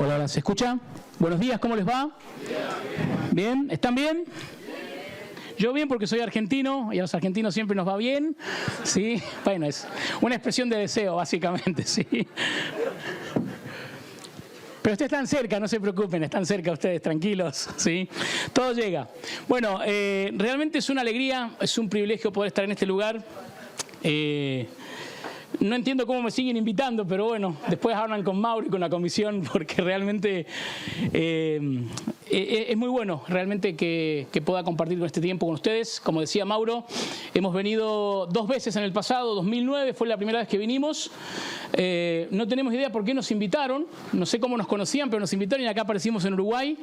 Hola, hola, ¿se escucha? Buenos días, ¿cómo les va? ¿Bien? ¿Están bien? Yo bien porque soy argentino y a los argentinos siempre nos va bien. Sí, bueno, es una expresión de deseo, básicamente, sí. Pero ustedes están cerca, no se preocupen, están cerca ustedes, tranquilos, ¿sí? Todo llega. Bueno, realmente es una alegría, es un privilegio poder estar en este lugar. No entiendo cómo me siguen invitando, pero bueno, después hablan con Mauro y con la comisión, porque realmente es muy bueno realmente que pueda compartir con este tiempo con ustedes. Como decía Mauro, hemos venido 2 veces en el pasado, 2009 fue la primera vez que vinimos. No tenemos idea por qué nos invitaron, no sé cómo nos conocían, pero nos invitaron y acá aparecimos en Uruguay.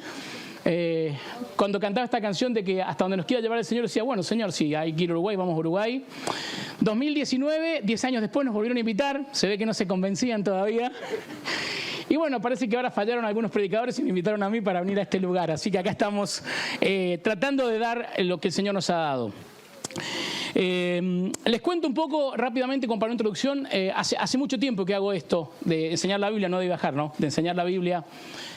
Cuando cantaba esta canción de que hasta donde nos quiera llevar el Señor, decía, bueno, Señor, si hay que ir a Uruguay, vamos a Uruguay. 2019, 10 años después nos volvieron a invitar, se ve que no se convencían todavía. Y bueno, parece que ahora fallaron algunos predicadores y me invitaron a mí para venir a este lugar. Así que acá estamos tratando de dar lo que el Señor nos ha dado. Les cuento un poco rápidamente, como para una introducción. Hace mucho tiempo que hago esto, de enseñar la Biblia, no de viajar, ¿no? De enseñar la Biblia.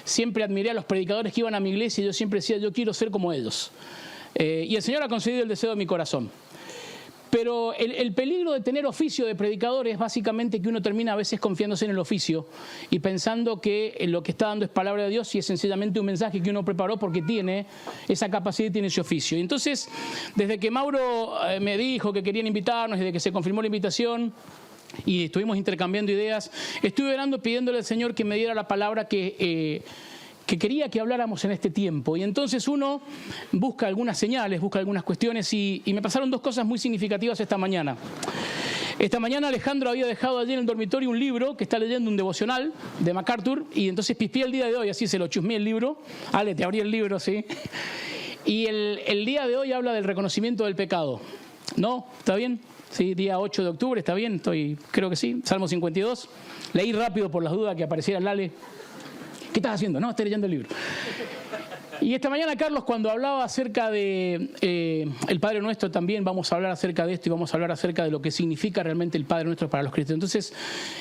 Siempre admiré a los predicadores que iban a mi iglesia y yo siempre decía, yo quiero ser como ellos. Y el Señor ha concedido el deseo de mi corazón. Pero el peligro de tener oficio de predicador es básicamente que uno termina a veces confiándose en el oficio y pensando que lo que está dando es palabra de Dios y es sencillamente un mensaje que uno preparó porque tiene esa capacidad y tiene ese oficio. Y entonces, desde que Mauro me dijo que querían invitarnos, desde que se confirmó la invitación y estuvimos intercambiando ideas, estuve orando pidiéndole al Señor que me diera la palabra que quería que habláramos en este tiempo. Y entonces uno busca algunas señales, busca algunas cuestiones y me pasaron 2 cosas muy significativas esta mañana. Esta mañana Alejandro había dejado allí en el dormitorio un libro que está leyendo, un devocional de MacArthur, y entonces pispié el día de hoy, así se lo chusmé el libro. Ale, te abrí el libro, sí. Y el día de hoy habla del reconocimiento del pecado. ¿No? ¿Está bien? Sí, día 8 de octubre, ¿está bien? Creo que sí. Salmo 52. Leí rápido por las dudas que apareciera el Ale. ¿Qué estás haciendo? No, estoy leyendo el libro. Y esta mañana, Carlos, cuando hablaba acerca de el Padre Nuestro, también vamos a hablar acerca de esto y vamos a hablar acerca de lo que significa realmente el Padre Nuestro para los cristianos. Entonces,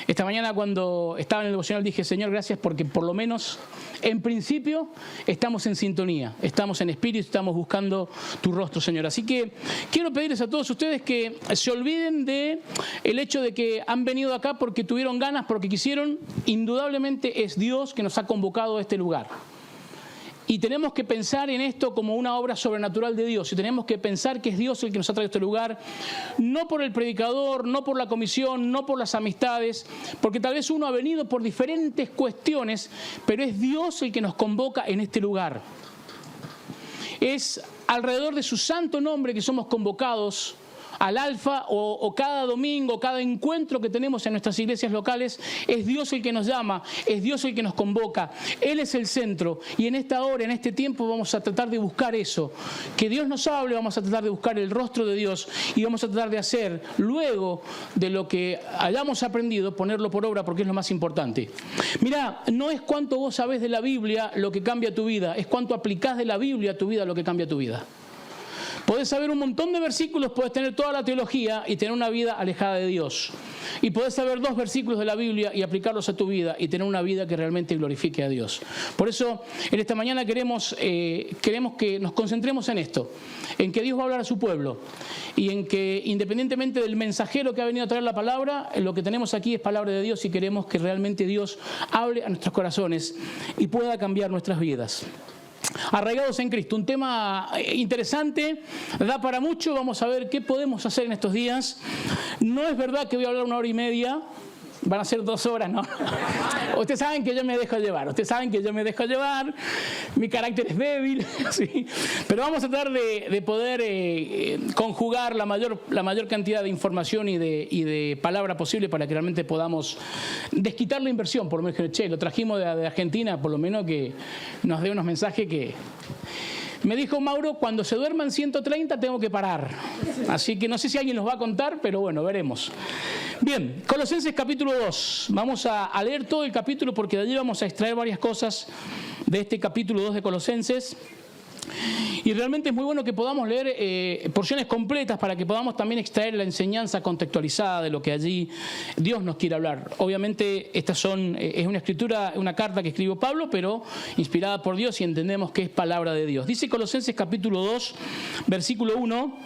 esta mañana cuando estaba en el devocional dije, Señor, gracias porque por lo menos, en principio, estamos en sintonía, estamos en espíritu, estamos buscando tu rostro, Señor. Así que quiero pedirles a todos ustedes que se olviden de el hecho de que han venido acá porque tuvieron ganas, porque quisieron. Indudablemente es Dios que nos ha convocado a este lugar. Y tenemos que pensar en esto como una obra sobrenatural de Dios. Y tenemos que pensar que es Dios el que nos ha traído a este lugar. No por el predicador, no por la comisión, no por las amistades. Porque tal vez uno ha venido por diferentes cuestiones, pero es Dios el que nos convoca en este lugar. Es alrededor de su santo nombre que somos convocados al Alfa, o cada domingo, cada encuentro que tenemos en nuestras iglesias locales, es Dios el que nos llama, es Dios el que nos convoca. Él es el centro y en esta hora, en este tiempo vamos a tratar de buscar eso. Que Dios nos hable, vamos a tratar de buscar el rostro de Dios y vamos a tratar de hacer, luego de lo que hayamos aprendido, ponerlo por obra porque es lo más importante. Mira, no es cuánto vos sabés de la Biblia lo que cambia tu vida, es cuánto aplicás de la Biblia a tu vida lo que cambia tu vida. Podés saber un montón de versículos, podés tener toda la teología y tener una vida alejada de Dios. Y podés saber 2 versículos de la Biblia y aplicarlos a tu vida y tener una vida que realmente glorifique a Dios. Por eso, en esta mañana queremos que nos concentremos en esto, en que Dios va a hablar a su pueblo y en que independientemente del mensajero que ha venido a traer la palabra, lo que tenemos aquí es palabra de Dios y queremos que realmente Dios hable a nuestros corazones y pueda cambiar nuestras vidas. Arraigados en Cristo, un tema interesante, da para mucho. Vamos a ver qué podemos hacer en estos días. No es verdad que voy a hablar 1 hora y media, van a ser 2 horas, ¿no? Ustedes saben que yo me dejo llevar, mi carácter es débil, ¿sí? Pero vamos a tratar de poder conjugar la mayor cantidad de información y de palabra posible para que realmente podamos desquitar la inversión. Por lo menos, che, lo trajimos de Argentina, por lo menos que nos dé unos mensajes que... Me dijo Mauro, cuando se duerman 130 tengo que parar. Así que no sé si alguien nos va a contar, pero bueno, veremos. Bien, Colosenses capítulo 2. Vamos a leer todo el capítulo porque de allí vamos a extraer varias cosas de este capítulo 2 de Colosenses. Y realmente es muy bueno que podamos leer porciones completas para que podamos también extraer la enseñanza contextualizada de lo que allí Dios nos quiere hablar. Obviamente es una escritura, una carta que escribió Pablo, pero inspirada por Dios y entendemos que es palabra de Dios. Dice Colosenses capítulo 2, versículo 1.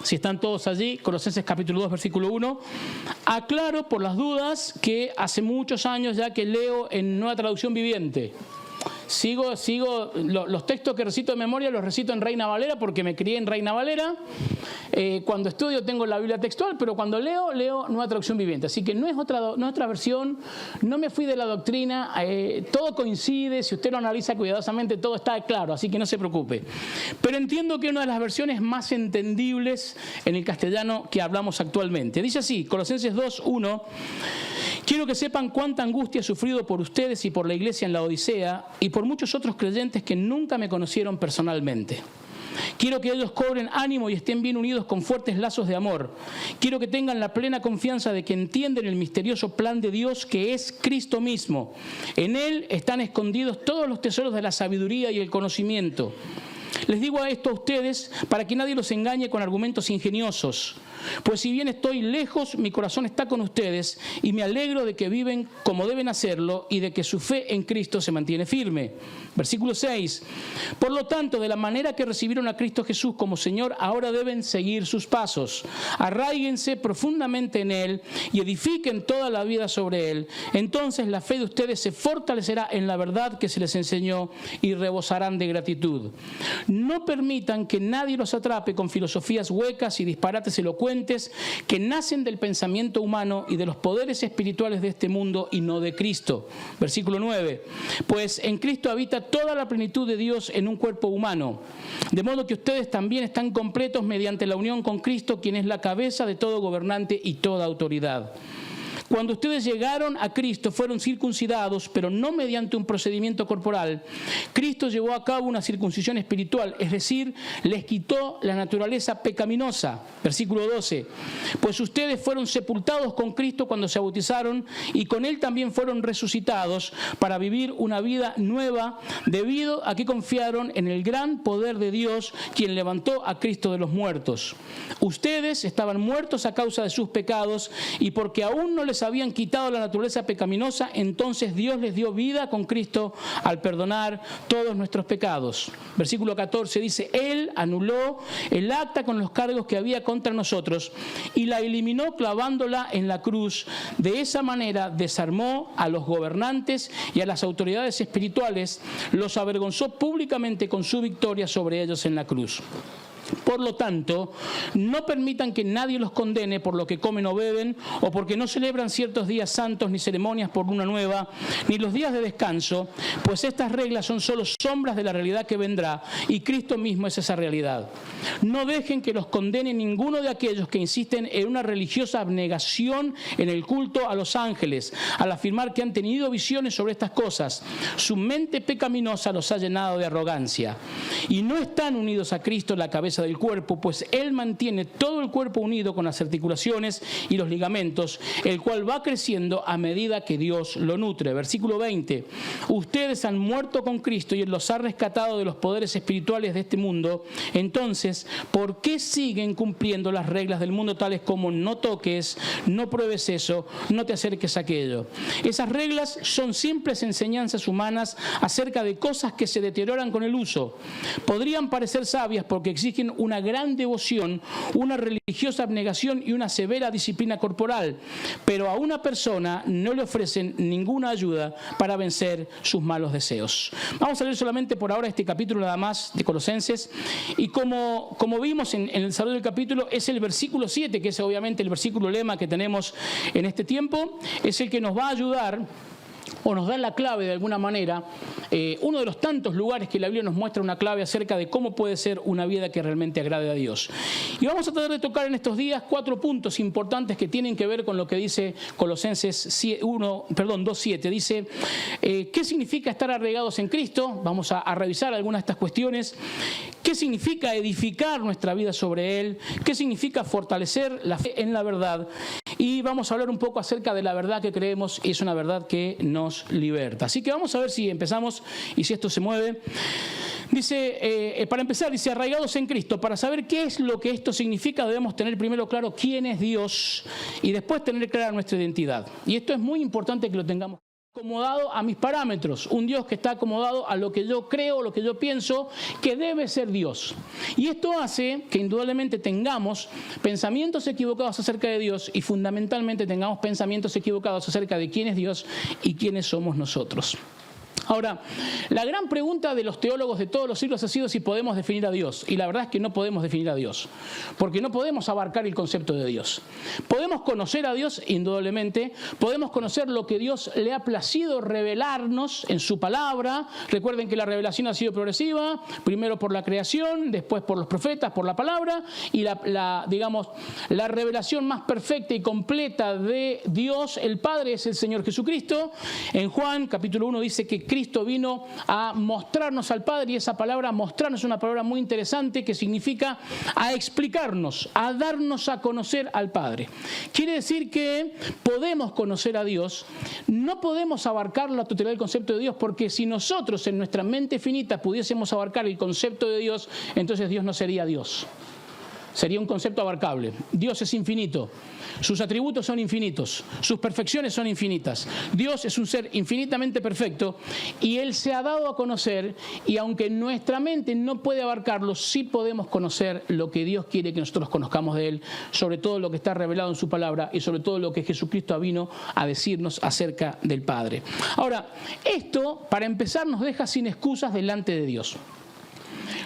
Si están todos allí, Colosenses capítulo 2, versículo 1. Aclaro por las dudas que hace muchos años ya que leo en Nueva Traducción Viviente. Sigo los textos que recito de memoria los recito en Reina Valera porque me crié en Reina Valera. Cuando estudio tengo la Biblia textual, pero cuando leo Nueva Traducción Viviente. Así que no es otra versión, no me fui de la doctrina, todo coincide, si usted lo analiza cuidadosamente todo está claro, así que no se preocupe. Pero entiendo que es una de las versiones más entendibles en el castellano que hablamos actualmente. Dice así, Colosenses 2, 1. Quiero que sepan cuánta angustia he sufrido por ustedes y por la iglesia en la Odisea y por muchos otros creyentes que nunca me conocieron personalmente. Quiero que ellos cobren ánimo y estén bien unidos con fuertes lazos de amor. Quiero que tengan la plena confianza de que entienden el misterioso plan de Dios que es Cristo mismo. En Él están escondidos todos los tesoros de la sabiduría y el conocimiento. Les digo esto a ustedes para que nadie los engañe con argumentos ingeniosos. Pues si bien estoy lejos, mi corazón está con ustedes y me alegro de que viven como deben hacerlo y de que su fe en Cristo se mantiene firme. Versículo 6. Por lo tanto, de la manera que recibieron a Cristo Jesús como Señor, ahora deben seguir sus pasos. Arráiguense profundamente en Él y edifiquen toda la vida sobre Él. Entonces la fe de ustedes se fortalecerá en la verdad que se les enseñó y rebosarán de gratitud. No permitan que nadie los atrape con filosofías huecas y disparates elocuentes que nacen del pensamiento humano y de los poderes espirituales de este mundo y no de Cristo. Versículo 9. Pues en Cristo habita toda la plenitud de Dios en un cuerpo humano. De modo que ustedes también están completos mediante la unión con Cristo, quien es la cabeza de todo gobernante y toda autoridad. Cuando ustedes llegaron a Cristo fueron circuncidados, pero no mediante un procedimiento corporal. Cristo llevó a cabo una circuncisión espiritual, es decir, les quitó la naturaleza pecaminosa. Versículo 12. Pues ustedes fueron sepultados con Cristo cuando se bautizaron y con Él también fueron resucitados para vivir una vida nueva debido a que confiaron en el gran poder de Dios, quien levantó a Cristo de los muertos. Ustedes estaban muertos a causa de sus pecados y porque aún no les habían quitado la naturaleza pecaminosa, entonces Dios les dio vida con Cristo al perdonar todos nuestros pecados. Versículo 14 dice, Él anuló el acta con los cargos que había contra nosotros y la eliminó clavándola en la cruz. De esa manera desarmó a los gobernantes y a las autoridades espirituales, los avergonzó públicamente con su victoria sobre ellos en la cruz. Por lo tanto, no permitan que nadie los condene por lo que comen o beben, o porque no celebran ciertos días santos, ni ceremonias por luna nueva, ni los días de descanso, pues estas reglas son solo sombras de la realidad que vendrá, y Cristo mismo es esa realidad. No dejen que los condene ninguno de aquellos que insisten en una religiosa abnegación en el culto a los ángeles, al afirmar que han tenido visiones sobre estas cosas. Su mente pecaminosa los ha llenado de arrogancia, y no están unidos a Cristo, la cabeza del cuerpo, pues Él mantiene todo el cuerpo unido con las articulaciones y los ligamentos, el cual va creciendo a medida que Dios lo nutre. Versículo 20. Ustedes han muerto con Cristo y Él los ha rescatado de los poderes espirituales de este mundo. Entonces, ¿por qué siguen cumpliendo las reglas del mundo tales como no toques, no pruebes eso, no te acerques a aquello? Esas reglas son simples enseñanzas humanas acerca de cosas que se deterioran con el uso. Podrían parecer sabias porque exigen una gran devoción, una religiosa abnegación y una severa disciplina corporal, pero a una persona no le ofrecen ninguna ayuda para vencer sus malos deseos. Vamos a leer solamente por ahora este capítulo nada más de Colosenses, y como vimos en el desarrollo del capítulo, es el versículo 7, que es obviamente el versículo lema que tenemos en este tiempo, es el que nos va a ayudar o nos da la clave de alguna manera, uno de los tantos lugares que la Biblia nos muestra una clave acerca de cómo puede ser una vida que realmente agrade a Dios. Y vamos a tratar de tocar en estos días 4 puntos importantes que tienen que ver con lo que dice Colosenses 2:7. Dice, ¿qué significa estar arraigados en Cristo? Vamos a revisar algunas de estas cuestiones. ¿Qué significa edificar nuestra vida sobre Él? ¿Qué significa fortalecer la fe en la verdad? y vamos a hablar un poco acerca de la verdad que creemos y es una verdad que nos liberta. Así que vamos a ver si empezamos y si esto se mueve. Dice, para empezar, dice, arraigados en Cristo. Para saber qué es lo que esto significa, debemos tener primero claro quién es Dios y después tener clara nuestra identidad. Y esto es muy importante que lo tengamos acomodado a mis parámetros. Un Dios que está acomodado a lo que yo creo, lo que yo pienso que debe ser Dios. Y esto hace que indudablemente tengamos pensamientos equivocados acerca de Dios y fundamentalmente tengamos pensamientos equivocados acerca de quién es Dios y quiénes somos nosotros. Ahora, la gran pregunta de los teólogos de todos los siglos ha sido si podemos definir a Dios. Y la verdad es que no podemos definir a Dios, porque no podemos abarcar el concepto de Dios. Podemos conocer a Dios, indudablemente, podemos conocer lo que Dios le ha placido revelarnos en su palabra. Recuerden que la revelación ha sido progresiva, primero por la creación, después por los profetas, por la palabra, y la revelación más perfecta y completa de Dios, el Padre, es el Señor Jesucristo. En Juan, capítulo 1, dice que Cristo vino a mostrarnos al Padre, y esa palabra mostrarnos es una palabra muy interesante que significa a explicarnos, a darnos a conocer al Padre. Quiere decir que podemos conocer a Dios, no podemos abarcar la totalidad del concepto de Dios, porque si nosotros en nuestra mente finita pudiésemos abarcar el concepto de Dios, entonces Dios no sería Dios. Sería un concepto abarcable. Dios es infinito. Sus atributos son infinitos. Sus perfecciones son infinitas. Dios es un ser infinitamente perfecto y Él se ha dado a conocer, y aunque nuestra mente no puede abarcarlo, sí podemos conocer lo que Dios quiere que nosotros conozcamos de Él, sobre todo lo que está revelado en su palabra y sobre todo lo que Jesucristo vino a decirnos acerca del Padre. Ahora, esto, para empezar, nos deja sin excusas delante de Dios.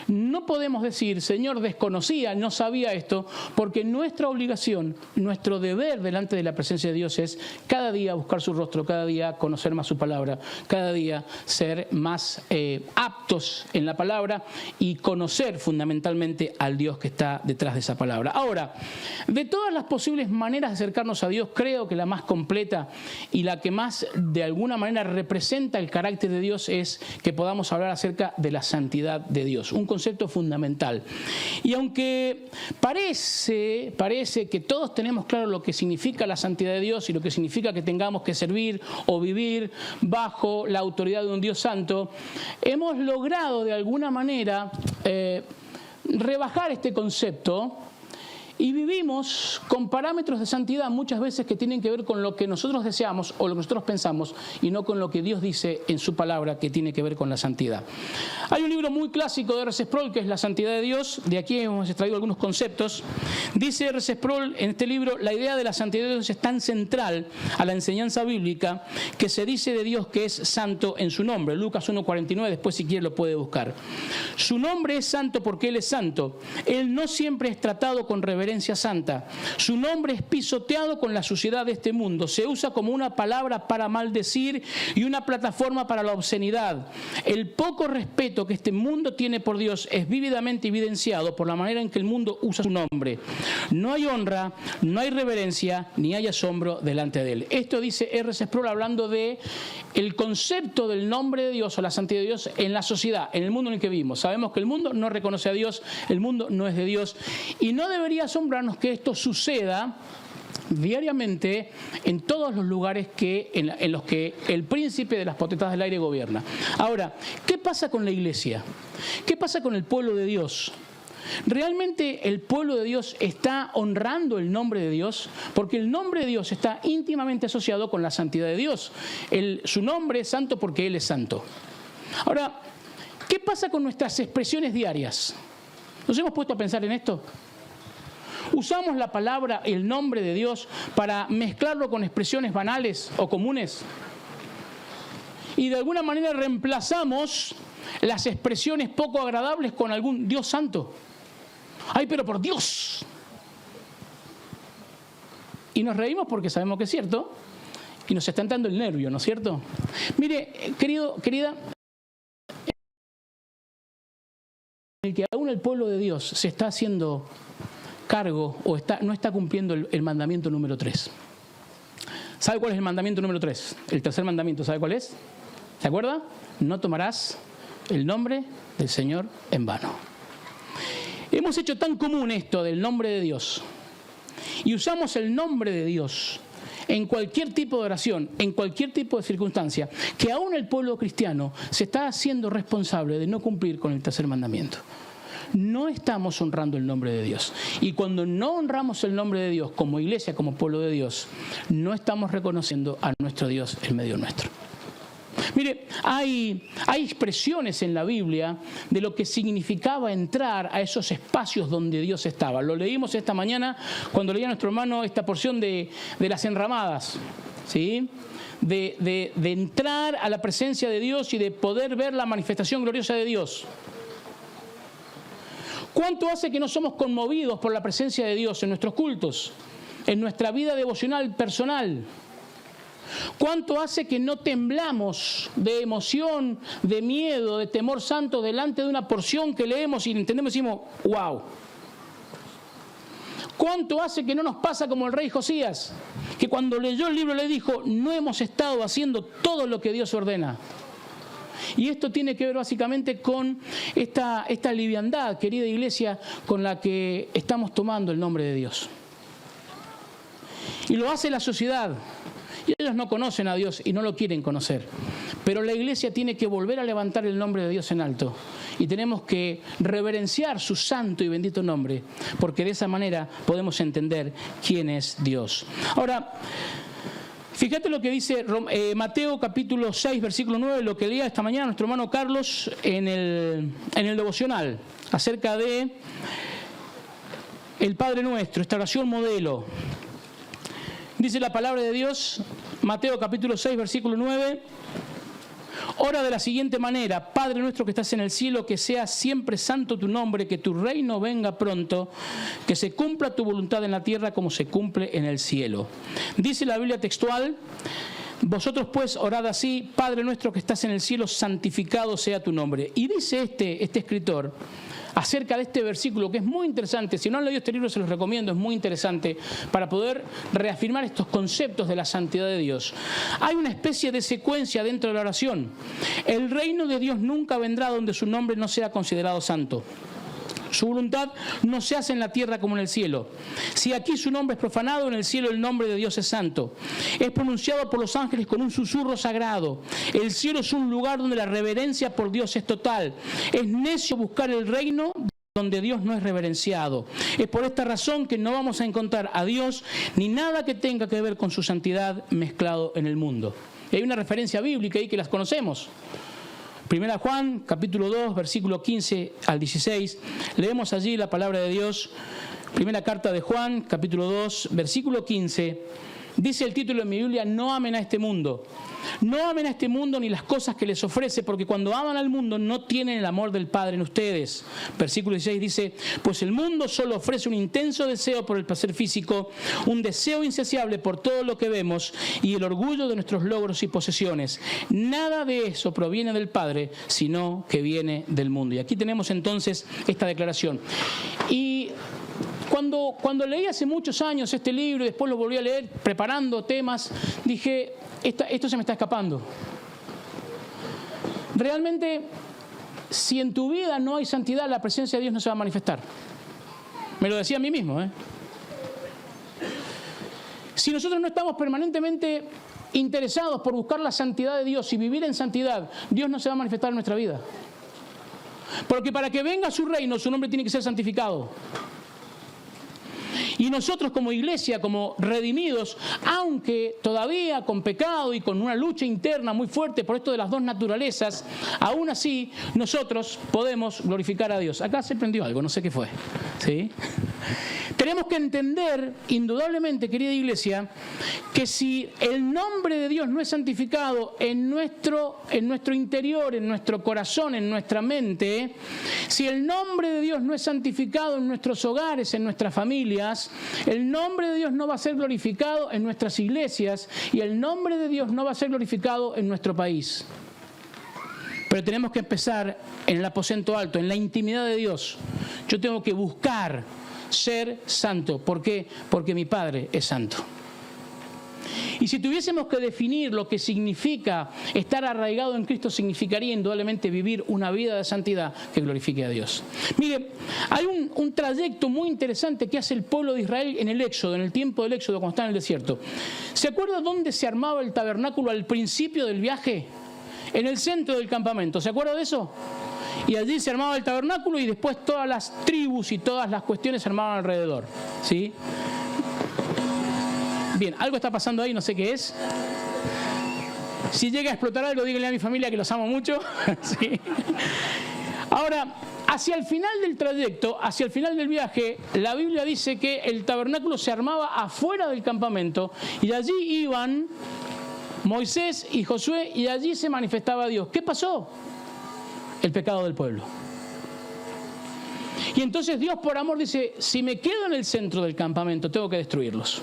No podemos decir, Señor, desconocía, no sabía esto, porque nuestra obligación, nuestro deber delante de la presencia de Dios es cada día buscar su rostro, cada día conocer más su palabra, cada día ser más aptos en la palabra y conocer fundamentalmente al Dios que está detrás de esa palabra. Ahora, de todas las posibles maneras de acercarnos a Dios, creo que la más completa y la que más de alguna manera representa el carácter de Dios es que podamos hablar acerca de la santidad de Dios. Un concepto fundamental. Y aunque parece que todos tenemos claro lo que significa la santidad de Dios y lo que significa que tengamos que servir o vivir bajo la autoridad de un Dios santo, hemos logrado de alguna manera rebajar este concepto. Y vivimos con parámetros de santidad muchas veces que tienen que ver con lo que nosotros deseamos o lo que nosotros pensamos y no con lo que Dios dice en su palabra que tiene que ver con la santidad. Hay un libro muy clásico de R.C. Sproul que es La Santidad de Dios. De aquí hemos extraído algunos conceptos. Dice R.C. Sproul en este libro, la idea de la santidad de Dios es tan central a la enseñanza bíblica que se dice de Dios que es santo en su nombre. Lucas 1:49, después si quiere lo puede buscar. Su nombre es santo porque Él es santo. Él no siempre es tratado con reverencia santa. Su nombre es pisoteado con la suciedad de este mundo. Se usa como una palabra para maldecir y una plataforma para la obscenidad. El poco respeto que este mundo tiene por Dios es vívidamente evidenciado por la manera en que el mundo usa su nombre. No hay honra, no hay reverencia, ni hay asombro delante de Él. Esto dice R.C. Sproul hablando de el concepto del nombre de Dios o la santidad de Dios en la sociedad, en el mundo en el que vivimos. Sabemos que el mundo no reconoce a Dios, el mundo no es de Dios y no debería asombrarnos que esto suceda diariamente en todos los lugares en los que el príncipe de las potestades del aire gobierna. Ahora, ¿qué pasa con la iglesia? ¿Qué pasa con el pueblo de Dios? ¿Realmente el pueblo de Dios está honrando el nombre de Dios? Porque el nombre de Dios está íntimamente asociado con la santidad de Dios. Su nombre es santo porque Él es santo. Ahora, ¿qué pasa con nuestras expresiones diarias? ¿Nos hemos puesto a pensar en esto? ¿Usamos la palabra, el nombre de Dios, para mezclarlo con expresiones banales o comunes? Y de alguna manera reemplazamos las expresiones poco agradables con algún Dios santo. ¡Ay, pero por Dios! Y nos reímos porque sabemos que es cierto y nos está entrando el nervio, ¿no es cierto? Mire, querida, el que aún el pueblo de Dios se está haciendo cargo o no está cumpliendo el mandamiento número 3. ¿Sabe cuál es el mandamiento número 3? El tercer mandamiento, ¿sabe cuál es? ¿Se acuerda? No tomarás el nombre del Señor en vano. Hemos hecho tan común esto del nombre de Dios y usamos el nombre de Dios en cualquier tipo de oración, en cualquier tipo de circunstancia, que aún el pueblo cristiano se está haciendo responsable de no cumplir con el tercer mandamiento. No estamos honrando el nombre de Dios. Y cuando no honramos el nombre de Dios como iglesia, como pueblo de Dios, no estamos reconociendo a nuestro Dios en medio nuestro. Mire, hay expresiones en la Biblia de lo que significaba entrar a esos espacios donde Dios estaba. Lo leímos esta mañana cuando leía nuestro hermano esta porción de las enramadas, ¿sí? De entrar a la presencia de Dios y de poder ver la manifestación gloriosa de Dios. ¿Cuánto hace que no somos conmovidos por la presencia de Dios en nuestros cultos, en nuestra vida devocional personal? ¿Cuánto hace que no temblamos de emoción, de miedo, de temor santo delante de una porción que leemos y entendemos y decimos, wow? ¿Cuánto hace que no nos pasa como el rey Josías, que cuando leyó el libro le dijo, no hemos estado haciendo todo lo que Dios ordena? Y esto tiene que ver básicamente con esta liviandad, querida iglesia, con la que estamos tomando el nombre de Dios. Y lo hace la sociedad. Y ellos no conocen a Dios y no lo quieren conocer. Pero la iglesia tiene que volver a levantar el nombre de Dios en alto. Y tenemos que reverenciar su santo y bendito nombre, porque de esa manera podemos entender quién es Dios. Ahora, fíjate lo que dice Mateo capítulo 6, versículo 9, lo que leía esta mañana nuestro hermano Carlos en el devocional, acerca de el Padre Nuestro, esta oración modelo. Dice la palabra de Dios, Mateo capítulo 6, versículo 9, ora de la siguiente manera, Padre nuestro que estás en el cielo, que sea siempre santo tu nombre, que tu reino venga pronto, que se cumpla tu voluntad en la tierra como se cumple en el cielo. Dice la Biblia textual, vosotros pues orad así, Padre nuestro que estás en el cielo, santificado sea tu nombre. Y dice este escritor, acerca de este versículo, que es muy interesante. Si no han leído este libro, se los recomiendo, es muy interesante para poder reafirmar estos conceptos de la santidad de Dios. Hay una especie de secuencia dentro de la oración. El reino de Dios nunca vendrá donde su nombre no sea considerado santo. Su voluntad no se hace en la tierra como en el cielo. Si aquí su nombre es profanado, en el cielo el nombre de Dios es santo. Es pronunciado por los ángeles con un susurro sagrado. El cielo es un lugar donde la reverencia por Dios es total. Es necio buscar el reino donde Dios no es reverenciado. Es por esta razón que no vamos a encontrar a Dios ni nada que tenga que ver con su santidad mezclado en el mundo. Y hay una referencia bíblica ahí que las conocemos. Primera Juan, capítulo 2, versículo 15 al 16. Leemos allí la palabra de Dios. Primera carta de Juan, capítulo 2, versículo 15. Dice el título de mi Biblia, no amen a este mundo. No amen a este mundo ni las cosas que les ofrece, porque cuando aman al mundo no tienen el amor del Padre en ustedes. Versículo 16 dice, pues el mundo solo ofrece un intenso deseo por el placer físico, un deseo insaciable por todo lo que vemos y el orgullo de nuestros logros y posesiones. Nada de eso proviene del Padre, sino que viene del mundo. Y aquí tenemos entonces esta declaración. Y cuando leí hace muchos años este libro y después lo volví a leer preparando temas, dije, esto se me está escapando. Realmente, si en tu vida no hay santidad, la presencia de Dios no se va a manifestar. Me lo decía a mí mismo, Si nosotros no estamos permanentemente interesados por buscar la santidad de Dios y vivir en santidad, Dios no se va a manifestar en nuestra vida. Porque para que venga su reino, su nombre tiene que ser santificado. Y nosotros como iglesia, como redimidos, aunque todavía con pecado y con una lucha interna muy fuerte por esto de las dos naturalezas, aún así nosotros podemos glorificar a Dios. Acá se prendió algo, no sé qué fue. ¿Sí? Tenemos que entender, indudablemente, querida iglesia, que si el nombre de Dios no es santificado en nuestro interior, en nuestro corazón, en nuestra mente, si el nombre de Dios no es santificado en nuestros hogares, en nuestras familias, el nombre de Dios no va a ser glorificado en nuestras iglesias y el nombre de Dios no va a ser glorificado en nuestro país. Pero tenemos que empezar en el aposento alto, en la intimidad de Dios. Yo tengo que buscar ser santo. ¿Por qué? Porque mi Padre es santo. Y si tuviésemos que definir lo que significa estar arraigado en Cristo, significaría indudablemente vivir una vida de santidad que glorifique a Dios. Mire, hay un trayecto muy interesante que hace el pueblo de Israel en el Éxodo, en el tiempo del Éxodo, cuando está en el desierto. ¿Se acuerda dónde se armaba el tabernáculo al principio del viaje? En el centro del campamento. ¿Se acuerda de eso? Y allí se armaba el tabernáculo y después todas las tribus y todas las cuestiones se armaban alrededor. ¿Sí? Bien, algo está pasando ahí, no sé qué es. Si llega a explotar algo, díganle a mi familia que los amo mucho. ¿Sí? Ahora, hacia el final del trayecto, hacia el final del viaje, la Biblia dice que el tabernáculo se armaba afuera del campamento y allí iban Moisés y Josué y allí se manifestaba Dios. ¿Qué pasó? El pecado del pueblo. Y entonces Dios por amor dice, si me quedo en el centro del campamento, tengo que destruirlos.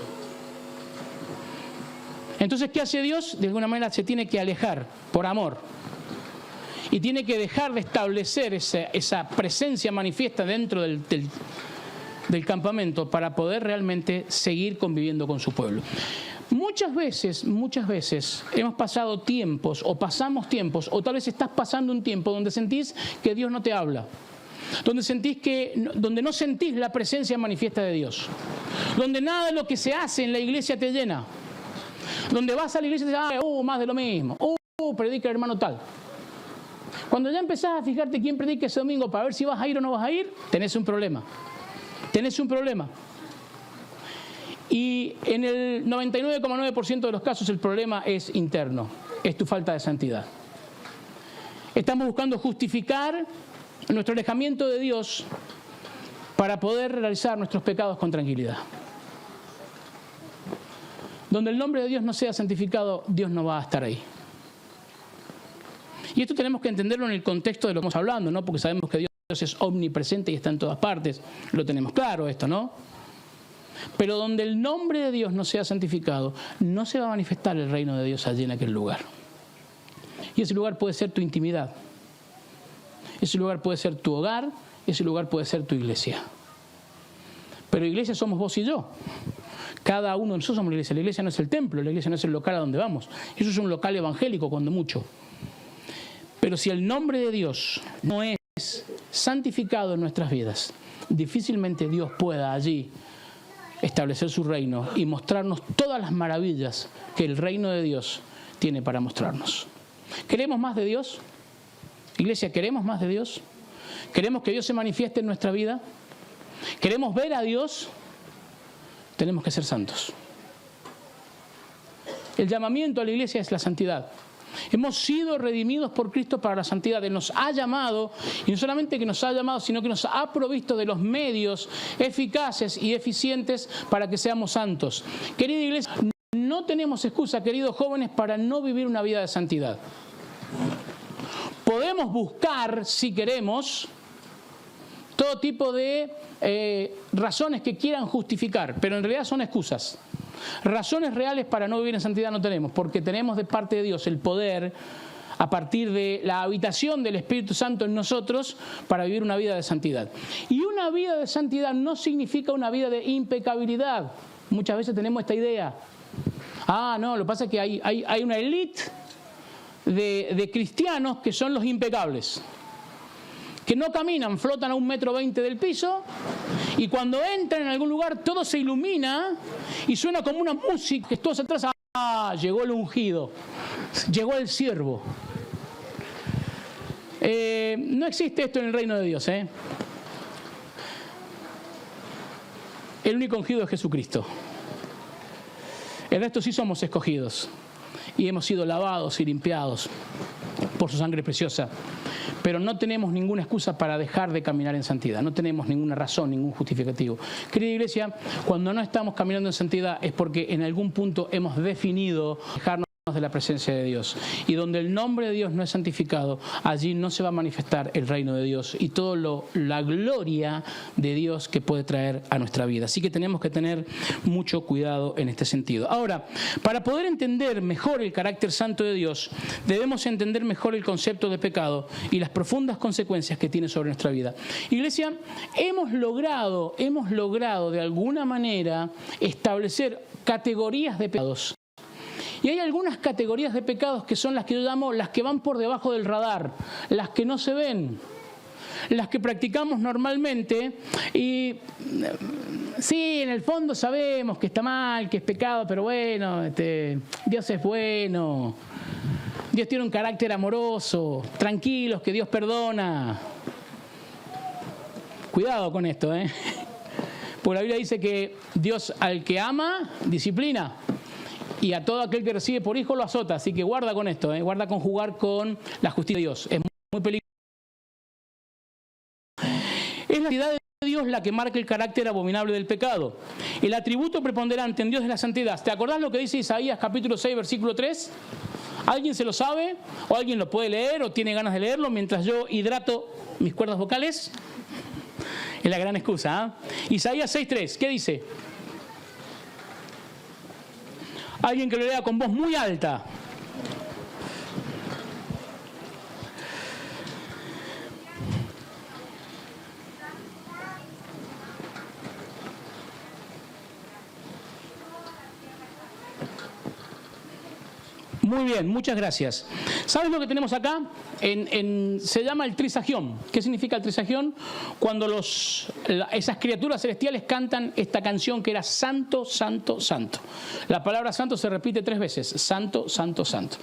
Entonces, ¿qué hace Dios? De alguna manera se tiene que alejar por amor. Y tiene que dejar de establecer esa presencia manifiesta dentro del campamento para poder realmente seguir conviviendo con su pueblo. Muchas veces hemos pasado tiempos o pasamos tiempos o tal vez estás pasando un tiempo donde sentís que Dios no te habla. Donde no sentís la presencia manifiesta de Dios. Donde nada de lo que se hace en la iglesia te llena. Donde vas a la iglesia y dices, más de lo mismo. Predica el hermano tal. Cuando ya empezás a fijarte quién predica ese domingo para ver si vas a ir o no vas a ir, tenés un problema. Y en el 99,9% de los casos el problema es interno. Es tu falta de santidad. Estamos buscando justificar nuestro alejamiento de Dios para poder realizar nuestros pecados con tranquilidad. Donde el nombre de Dios no sea santificado, Dios no va a estar ahí. Y esto tenemos que entenderlo en el contexto de lo que estamos hablando, ¿no? Porque sabemos que Dios es omnipresente y está en todas partes. Lo tenemos claro esto, ¿no? Pero donde el nombre de Dios no sea santificado, no se va a manifestar el reino de Dios allí en aquel lugar. Y ese lugar puede ser tu intimidad. Ese lugar puede ser tu hogar. Ese lugar puede ser tu iglesia. Pero iglesia somos vos y yo. Cada uno de nosotros somos la iglesia. La iglesia no es el templo, la iglesia no es el local a donde vamos. Eso es un local evangélico cuando mucho. Pero si el nombre de Dios no es santificado en nuestras vidas, difícilmente Dios pueda allí establecer su reino y mostrarnos todas las maravillas que el reino de Dios tiene para mostrarnos. ¿Queremos más de Dios? Iglesia, ¿queremos más de Dios? ¿Queremos que Dios se manifieste en nuestra vida? ¿Queremos ver a Dios? Tenemos que ser santos. El llamamiento a la iglesia es la santidad. Hemos sido redimidos por Cristo para la santidad. Él nos ha llamado, y no solamente que nos ha llamado, sino que nos ha provisto de los medios eficaces y eficientes para que seamos santos. Querida iglesia, no tenemos excusa, queridos jóvenes, para no vivir una vida de santidad. Podemos buscar, si queremos, todo tipo de razones que quieran justificar, pero en realidad son excusas. Razones reales para no vivir en santidad no tenemos, porque tenemos de parte de Dios el poder, a partir de la habitación del Espíritu Santo en nosotros, para vivir una vida de santidad. Y una vida de santidad no significa una vida de impecabilidad. Muchas veces tenemos esta idea. No, lo que pasa es que hay una élite de cristianos que son los impecables. Que no caminan, flotan a 1,20 m del piso y cuando entran en algún lugar todo se ilumina y suena como una música que todos atrás, llegó el ungido, llegó el siervo. No existe esto en el reino de Dios. El único ungido es Jesucristo. El resto sí somos escogidos y hemos sido lavados y limpiados por su sangre preciosa. Pero no tenemos ninguna excusa para dejar de caminar en santidad. No tenemos ninguna razón, ningún justificativo. Querida iglesia, cuando no estamos caminando en santidad es porque en algún punto hemos definido dejarnos de la presencia de Dios. Y donde el nombre de Dios no es santificado, allí no se va a manifestar el reino de Dios y toda la gloria de Dios que puede traer a nuestra vida. Así que tenemos que tener mucho cuidado en este sentido. Ahora, para poder entender mejor el carácter santo de Dios, debemos entender mejor el concepto de pecado y las profundas consecuencias que tiene sobre nuestra vida. Iglesia, hemos logrado de alguna manera establecer categorías de pecados Y hay algunas categorías de pecados que son las que yo llamo las que van por debajo del radar, las que no se ven, las que practicamos normalmente y sí, en el fondo sabemos que está mal, que es pecado, pero bueno, Dios es bueno, Dios tiene un carácter amoroso, tranquilos, que Dios perdona. Cuidado con esto, porque la Biblia dice que Dios al que ama, disciplina. Y a todo aquel que recibe por hijo lo azota. Así que guarda con esto, guarda con jugar con la justicia de Dios. Es muy peligroso. Es la santidad de Dios la que marca el carácter abominable del pecado. El atributo preponderante en Dios es la santidad. ¿Te acordás lo que dice Isaías capítulo 6, versículo 3? ¿Alguien se lo sabe? ¿O alguien lo puede leer o tiene ganas de leerlo mientras yo hidrato mis cuerdas vocales? Es la gran excusa. Isaías 6.3, ¿qué dice? Alguien que lo lea con voz muy alta. Muy bien, muchas gracias. ¿Sabes lo que tenemos acá? Se llama el trisagión. ¿Qué significa el trisagión? Cuando esas criaturas celestiales cantan esta canción que era Santo, Santo, Santo. La palabra santo se repite 3 veces. Santo, Santo, Santo.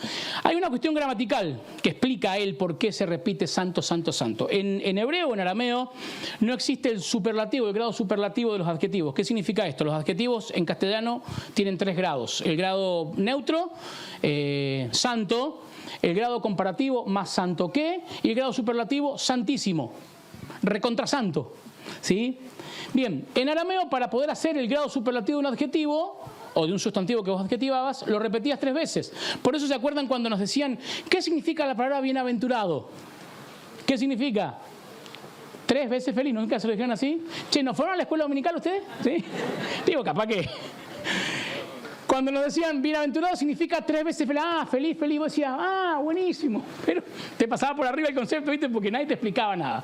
Hay una cuestión gramatical que explica a él por qué se repite Santo, Santo, Santo. En hebreo o en arameo no existe el superlativo, el grado superlativo de los adjetivos. ¿Qué significa esto? Los adjetivos en castellano tienen 3 grados. El grado neutro, santo, el grado comparativo más santo que, y el grado superlativo santísimo, recontrasanto, ¿sí? Bien, en arameo para poder hacer el grado superlativo de un adjetivo o de un sustantivo que vos adjetivabas, lo repetías 3 veces. Por eso se acuerdan cuando nos decían, ¿qué significa la palabra bienaventurado? ¿Qué significa? 3 veces feliz, ¿nunca se lo dijeron así? Che, ¿no fueron a la escuela dominical ustedes? ¿Sí? Digo, capaz que... Cuando nos decían bienaventurado significa 3 veces feliz. Ah, feliz, feliz. Vos decías, ah, buenísimo. Pero te pasaba por arriba el concepto, ¿viste? Porque nadie te explicaba nada.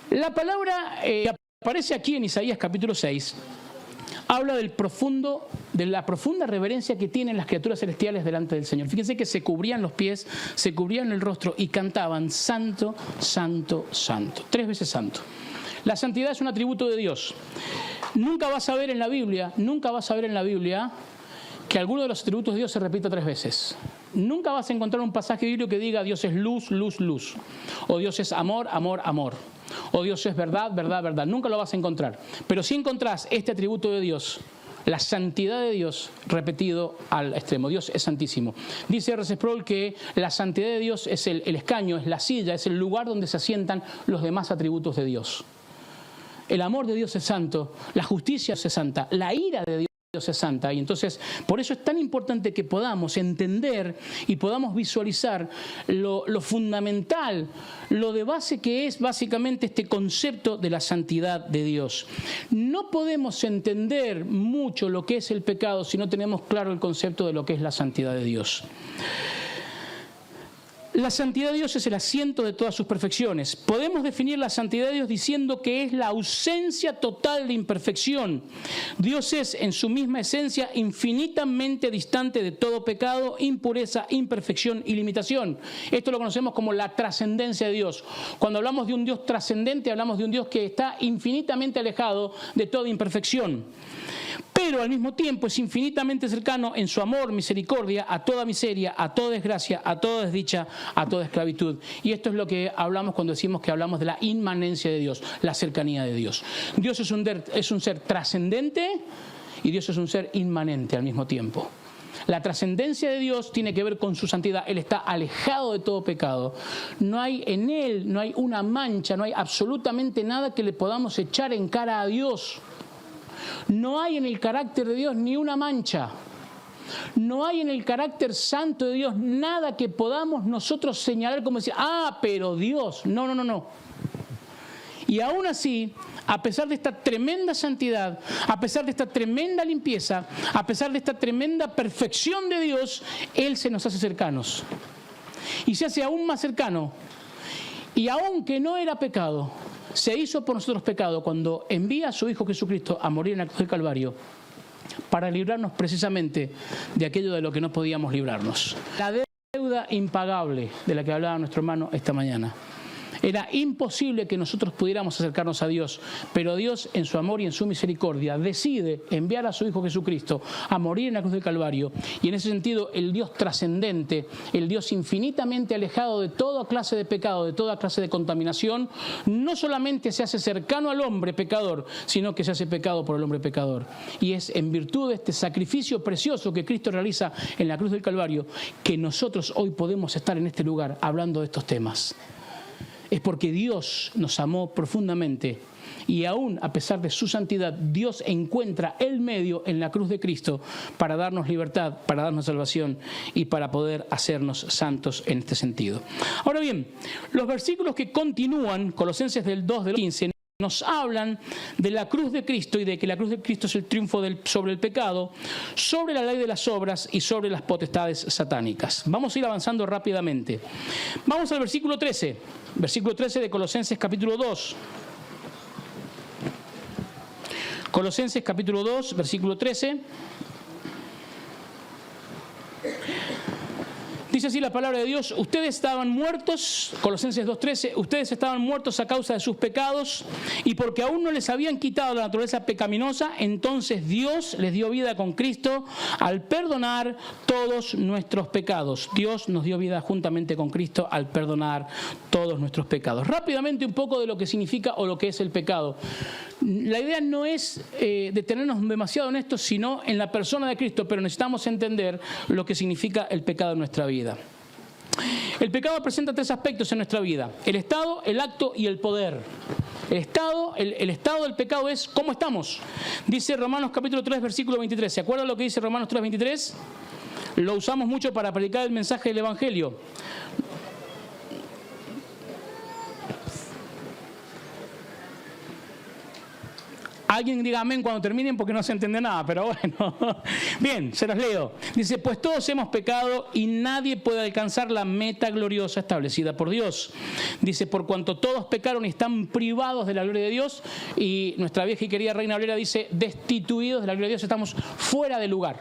La palabra que aparece aquí en Isaías capítulo 6 habla de la profunda reverencia que tienen las criaturas celestiales delante del Señor. Fíjense que se cubrían los pies, se cubrían el rostro y cantaban Santo, Santo, Santo. 3 veces santo. La santidad es un atributo de Dios. Nunca vas a ver en la Biblia que alguno de los atributos de Dios se repita 3 veces. Nunca vas a encontrar un pasaje bíblico que diga Dios es luz, luz, luz. O Dios es amor, amor, amor. O Dios es verdad, verdad, verdad. Nunca lo vas a encontrar. Pero si encontrás este atributo de Dios, la santidad de Dios, repetido al extremo. Dios es santísimo. Dice R.C. Sproul que la santidad de Dios es el escaño, es la silla, es el lugar donde se asientan los demás atributos de Dios. El amor de Dios es santo, la justicia es santa, la ira de Dios es santa. Y entonces, por eso es tan importante que podamos entender y podamos visualizar lo fundamental, lo de base que es básicamente este concepto de la santidad de Dios. No podemos entender mucho lo que es el pecado si no tenemos claro el concepto de lo que es la santidad de Dios. La santidad de Dios es el asiento de todas sus perfecciones. Podemos definir la santidad de Dios diciendo que es la ausencia total de imperfección. Dios es, en su misma esencia, infinitamente distante de todo pecado, impureza, imperfección y limitación. Esto lo conocemos como la trascendencia de Dios. Cuando hablamos de un Dios trascendente, hablamos de un Dios que está infinitamente alejado de toda imperfección. Pero al mismo tiempo es infinitamente cercano en su amor, misericordia, a toda miseria, a toda desgracia, a toda desdicha, a toda esclavitud. Y esto es lo que hablamos cuando decimos que hablamos de la inmanencia de Dios, la cercanía de Dios. Dios es un ser trascendente y Dios es un ser inmanente al mismo tiempo. La trascendencia de Dios tiene que ver con su santidad. Él está alejado de todo pecado. No hay en Él, no hay una mancha, no hay absolutamente nada que le podamos echar en cara a Dios. No hay en el carácter de Dios ni una mancha. No hay en el carácter santo de Dios nada que podamos nosotros señalar como decir, ah, pero Dios. No, no, no, no. Y aún así, a pesar de esta tremenda santidad, a pesar de esta tremenda limpieza, a pesar de esta tremenda perfección de Dios, Él se nos hace cercanos. Y se hace aún más cercano. Y aunque no era pecado, se hizo por nosotros pecado cuando envía a su Hijo Jesucristo a morir en la cruz del Calvario. para librarnos precisamente de aquello de lo que no podíamos librarnos. La deuda impagable de la que hablaba nuestro hermano esta mañana. Era imposible que nosotros pudiéramos acercarnos a Dios, pero Dios en su amor y en su misericordia decide enviar a su Hijo Jesucristo a morir en la cruz del Calvario. Y en ese sentido el Dios trascendente, el Dios infinitamente alejado de toda clase de pecado, de toda clase de contaminación, no solamente se hace cercano al hombre pecador, sino que se hace pecado por el hombre pecador. Y es en virtud de este sacrificio precioso que Cristo realiza en la cruz del Calvario que nosotros hoy podemos estar en este lugar hablando de estos temas. Es porque Dios nos amó profundamente y aún a pesar de su santidad, Dios encuentra el medio en la cruz de Cristo para darnos libertad, para darnos salvación y para poder hacernos santos en este sentido. Ahora bien, los versículos que continúan, Colosenses del 2 del 15, nos hablan de la cruz de Cristo y de que la cruz de Cristo es el triunfo sobre el pecado, sobre la ley de las obras y sobre las potestades satánicas. Vamos a ir avanzando rápidamente. Vamos al versículo 13. Versículo 13 de Colosenses capítulo 2. Colosenses capítulo 2, versículo 13. Dice así la palabra de Dios: ustedes estaban muertos, Colosenses 2:13, ustedes estaban muertos a causa de sus pecados y porque aún no les habían quitado la naturaleza pecaminosa, entonces Dios les dio vida con Cristo al perdonar todos nuestros pecados. Dios nos dio vida juntamente con Cristo al perdonar todos nuestros pecados. Rápidamente un poco de lo que significa o lo que es el pecado. La idea no es detenernos demasiado en esto, sino en la persona de Cristo, pero necesitamos entender lo que significa el pecado en nuestra vida. El pecado presenta tres aspectos en nuestra vida: el estado, el acto y el poder. El estado del pecado es cómo estamos. Dice Romanos capítulo 3, versículo 23. ¿Se acuerdan lo que dice Romanos 3, 23? Lo usamos mucho para predicar el mensaje del Evangelio. Alguien diga amén cuando terminen porque no se entiende nada, pero bueno. Bien, se los leo. Dice: pues todos hemos pecado y nadie puede alcanzar la meta gloriosa establecida por Dios. Dice: por cuanto todos pecaron y están privados de la gloria de Dios. Y nuestra vieja y querida Reina Valera dice: destituidos de la gloria de Dios, estamos fuera de lugar.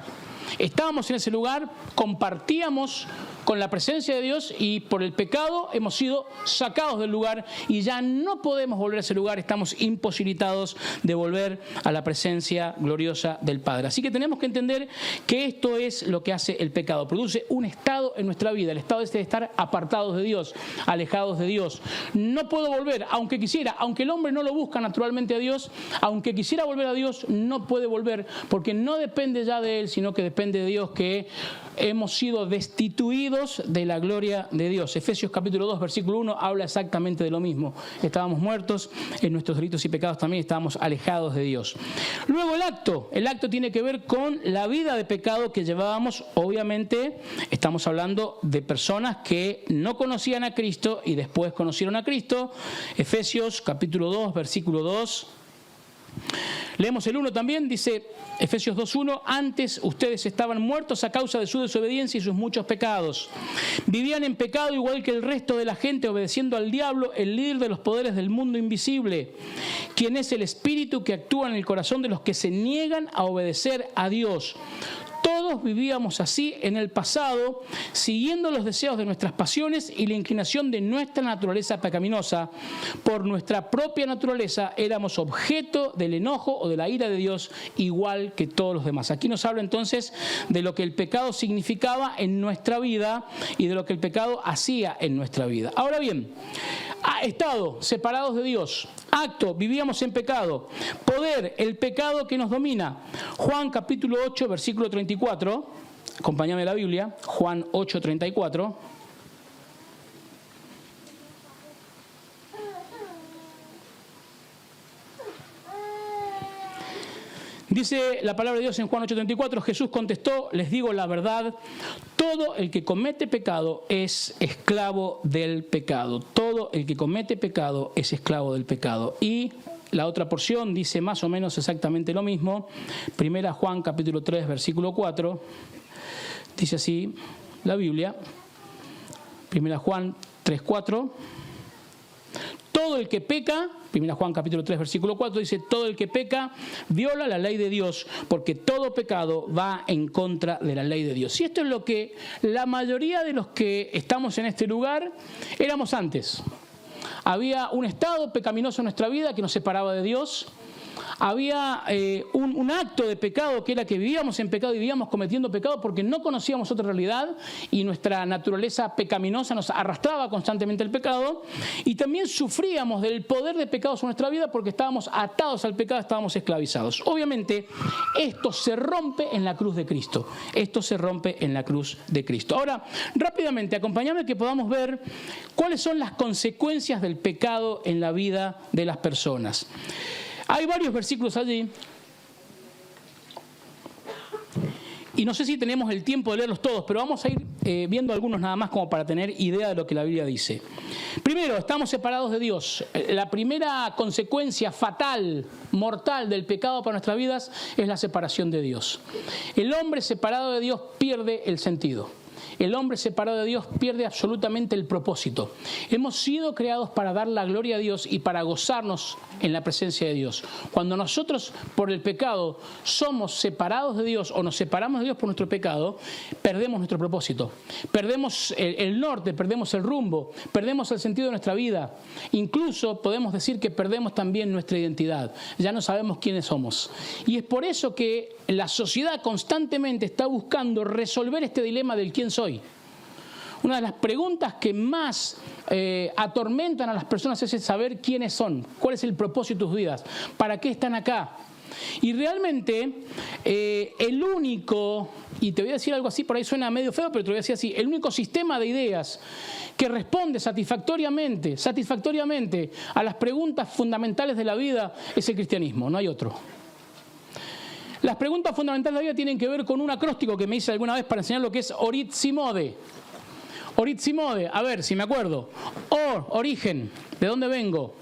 Estábamos en ese lugar, compartíamos con la presencia de Dios y por el pecado hemos sido sacados del lugar y ya no podemos volver a ese lugar, estamos imposibilitados de volver a la presencia gloriosa del Padre. Así que tenemos que entender que esto es lo que hace el pecado, produce un estado en nuestra vida, el estado es de estar apartados de Dios, alejados de Dios. No puedo volver, aunque quisiera, aunque el hombre no lo busca naturalmente a Dios, aunque quisiera volver a Dios, no puede volver porque no depende ya de él, sino que depende de Dios, que hemos sido destituidos de la gloria de Dios. Efesios capítulo 2, versículo 1 habla exactamente de lo mismo. Estábamos muertos en nuestros delitos y pecados, también estábamos alejados de Dios. Luego el acto tiene que ver con la vida de pecado que llevábamos. Obviamente estamos hablando de personas que no conocían a Cristo y después conocieron a Cristo. Efesios capítulo 2, versículo 2. Leemos el 1 también, dice Efesios 2:1: antes ustedes estaban muertos a causa de su desobediencia y sus muchos pecados. Vivían en pecado igual que el resto de la gente, obedeciendo al diablo, el líder de los poderes del mundo invisible, quien es el espíritu que actúa en el corazón de los que se niegan a obedecer a Dios. Todos vivíamos así en el pasado, siguiendo los deseos de nuestras pasiones y la inclinación de nuestra naturaleza pecaminosa. Por nuestra propia naturaleza éramos objeto del enojo o de la ira de Dios, igual que todos los demás. Aquí nos habla entonces de lo que el pecado significaba en nuestra vida y de lo que el pecado hacía en nuestra vida. Ahora bien, estado, separados de Dios. Acto, vivíamos en pecado. Poder, el pecado que nos domina. Juan capítulo 8, versículo 34. Acompáñame la Biblia. Juan 8, 34. Dice la palabra de Dios en Juan 8:34, Jesús contestó: les digo la verdad, todo el que comete pecado es esclavo del pecado. Todo el que comete pecado es esclavo del pecado. Y la otra porción dice más o menos exactamente lo mismo. Primera Juan capítulo 3, versículo 4. Dice así la Biblia. Primera Juan 3:4. todo el que peca, 1 Juan capítulo 3, versículo 4, dice, todo el que peca viola la ley de Dios, porque todo pecado va en contra de la ley de Dios. Y esto es lo que la mayoría de los que estamos en este lugar éramos antes. Había un estado pecaminoso en nuestra vida que nos separaba de Dios. Había un acto de pecado que era que vivíamos en pecado y vivíamos cometiendo pecado porque no conocíamos otra realidad y nuestra naturaleza pecaminosa nos arrastraba constantemente al pecado, y también sufríamos del poder de pecados en nuestra vida porque estábamos atados al pecado, estábamos esclavizados. Obviamente esto se rompe en la cruz de Cristo. Esto se rompe en la cruz de Cristo. Ahora, rápidamente, acompáñame que podamos ver cuáles son las consecuencias del pecado en la vida de las personas. Hay varios versículos allí, y no sé si tenemos el tiempo de leerlos todos, pero vamos a ir viendo algunos nada más como para tener idea de lo que la Biblia dice. Primero, estamos separados de Dios. La primera consecuencia fatal, mortal del pecado para nuestras vidas es la separación de Dios. El hombre separado de Dios pierde el sentido. El hombre separado de Dios pierde absolutamente el propósito. Hemos sido creados para dar la gloria a Dios y para gozarnos en la presencia de Dios. Cuando nosotros, por el pecado, somos separados de Dios o nos separamos de Dios por nuestro pecado, perdemos nuestro propósito. Perdemos el norte, perdemos el rumbo, perdemos el sentido de nuestra vida. Incluso podemos decir que perdemos también nuestra identidad. Ya no sabemos quiénes somos. Y es por eso que la sociedad constantemente está buscando resolver este dilema del quién soy. Una de las preguntas que más atormentan a las personas es el saber quiénes son, cuál es el propósito de sus vidas, para qué están acá. Y realmente el único, y te voy a decir algo así, por ahí suena medio feo, pero te lo voy a decir así, el único sistema de ideas que responde satisfactoriamente a las preguntas fundamentales de la vida es el cristianismo, no hay otro. Las preguntas fundamentales de la vida tienen que ver con un acróstico que me hice alguna vez para enseñar lo que es Oritzimode. Oritzimode, a ver si me acuerdo. Origen, ¿de dónde vengo?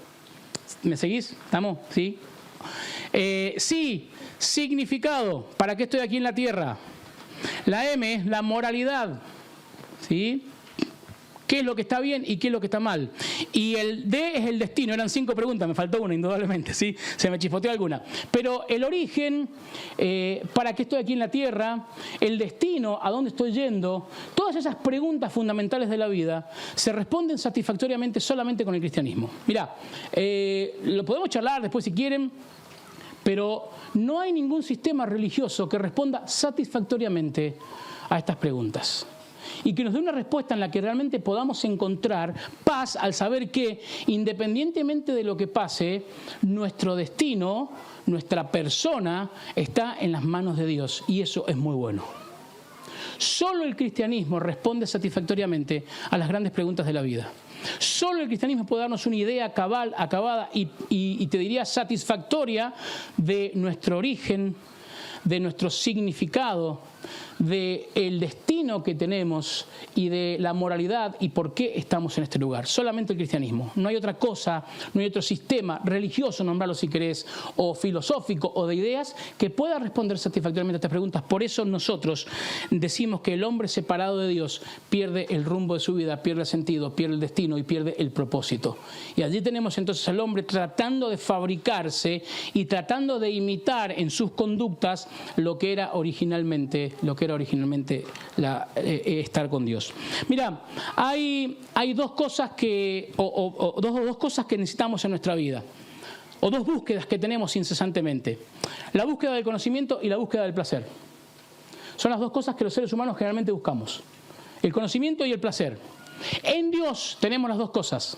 ¿Me seguís? ¿Estamos? ¿Sí? Sí, significado, ¿para qué estoy aquí en la tierra? La M es la moralidad, ¿sí? ¿Qué es lo que está bien y qué es lo que está mal? Y el D es el destino. Eran 5 preguntas, me faltó una indudablemente, ¿sí? Se me chispoteó alguna. Pero el origen, ¿para qué estoy aquí en la tierra? El destino, ¿a dónde estoy yendo? Todas esas preguntas fundamentales de la vida se responden satisfactoriamente solamente con el cristianismo. Mirá, lo podemos charlar después si quieren, pero no hay ningún sistema religioso que responda satisfactoriamente a estas preguntas. Y que nos dé una respuesta en la que realmente podamos encontrar paz al saber que, independientemente de lo que pase, nuestro destino, nuestra persona, está en las manos de Dios. Y eso es muy bueno. Solo el cristianismo responde satisfactoriamente a las grandes preguntas de la vida. Solo el cristianismo puede darnos una idea acabada y te diría satisfactoria de nuestro origen, de nuestro significado, del destino que tenemos y de la moralidad y por qué estamos en este lugar. Solamente el cristianismo. No hay otra cosa, no hay otro sistema religioso, nombrarlo si querés, o filosófico o de ideas que pueda responder satisfactoriamente a estas preguntas. Por eso nosotros decimos que el hombre separado de Dios pierde el rumbo de su vida, pierde el sentido, pierde el destino y pierde el propósito. Y allí tenemos entonces al hombre tratando de fabricarse y tratando de imitar en sus conductas lo que era originalmente estar con Dios. Mira, hay dos cosas que dos cosas que necesitamos en nuestra vida, o dos búsquedas que tenemos incesantemente: la búsqueda del conocimiento y la búsqueda del placer. Son las dos cosas que los seres humanos generalmente buscamos: el conocimiento y el placer. En Dios tenemos las dos cosas.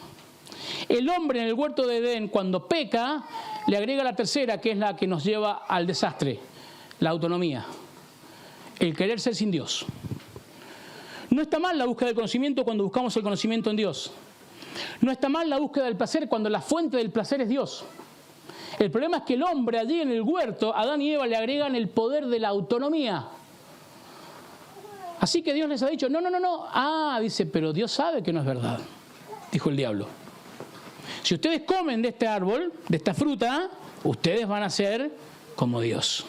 El hombre en el huerto de Edén, cuando peca, le agrega la tercera, que es la que nos lleva al desastre: la autonomía. El querer ser sin Dios. No está mal la búsqueda del conocimiento cuando buscamos el conocimiento en Dios. No está mal la búsqueda del placer cuando la fuente del placer es Dios. El problema es que el hombre allí en el huerto, Adán y Eva, le agregan el poder de la autonomía. Así que Dios les ha dicho, no. Dice, pero Dios sabe que no es verdad, dijo el diablo. Si ustedes comen de este árbol, de esta fruta, ustedes van a ser como Dios.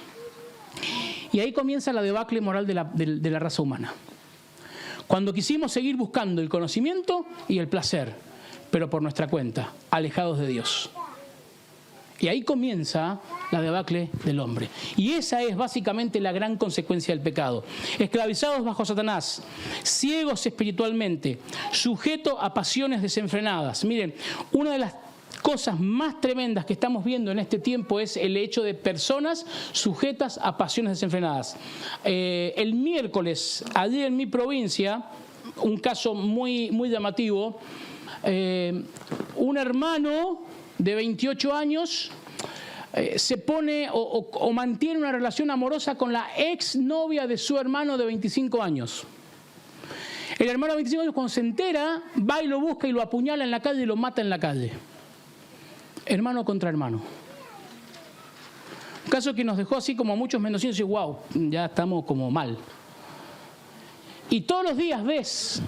Y ahí comienza la debacle moral de la raza humana. Cuando quisimos seguir buscando el conocimiento y el placer, pero por nuestra cuenta, alejados de Dios. Y ahí comienza la debacle del hombre. Y esa es básicamente la gran consecuencia del pecado. Esclavizados bajo Satanás, ciegos espiritualmente, sujetos a pasiones desenfrenadas. Miren, una de las cosas más tremendas que estamos viendo en este tiempo es el hecho de personas sujetas a pasiones desenfrenadas. El miércoles, allí en mi provincia, un caso muy llamativo, un hermano de 28 años se pone o mantiene una relación amorosa con la exnovia de su hermano de 25 años. El hermano de 25 años, cuando se entera, va y lo busca y lo apuñala en la calle y lo mata en la calle. Hermano contra hermano. Un caso que nos dejó así como a muchos mendocinos y wow, ya estamos como mal. Y todos los días ves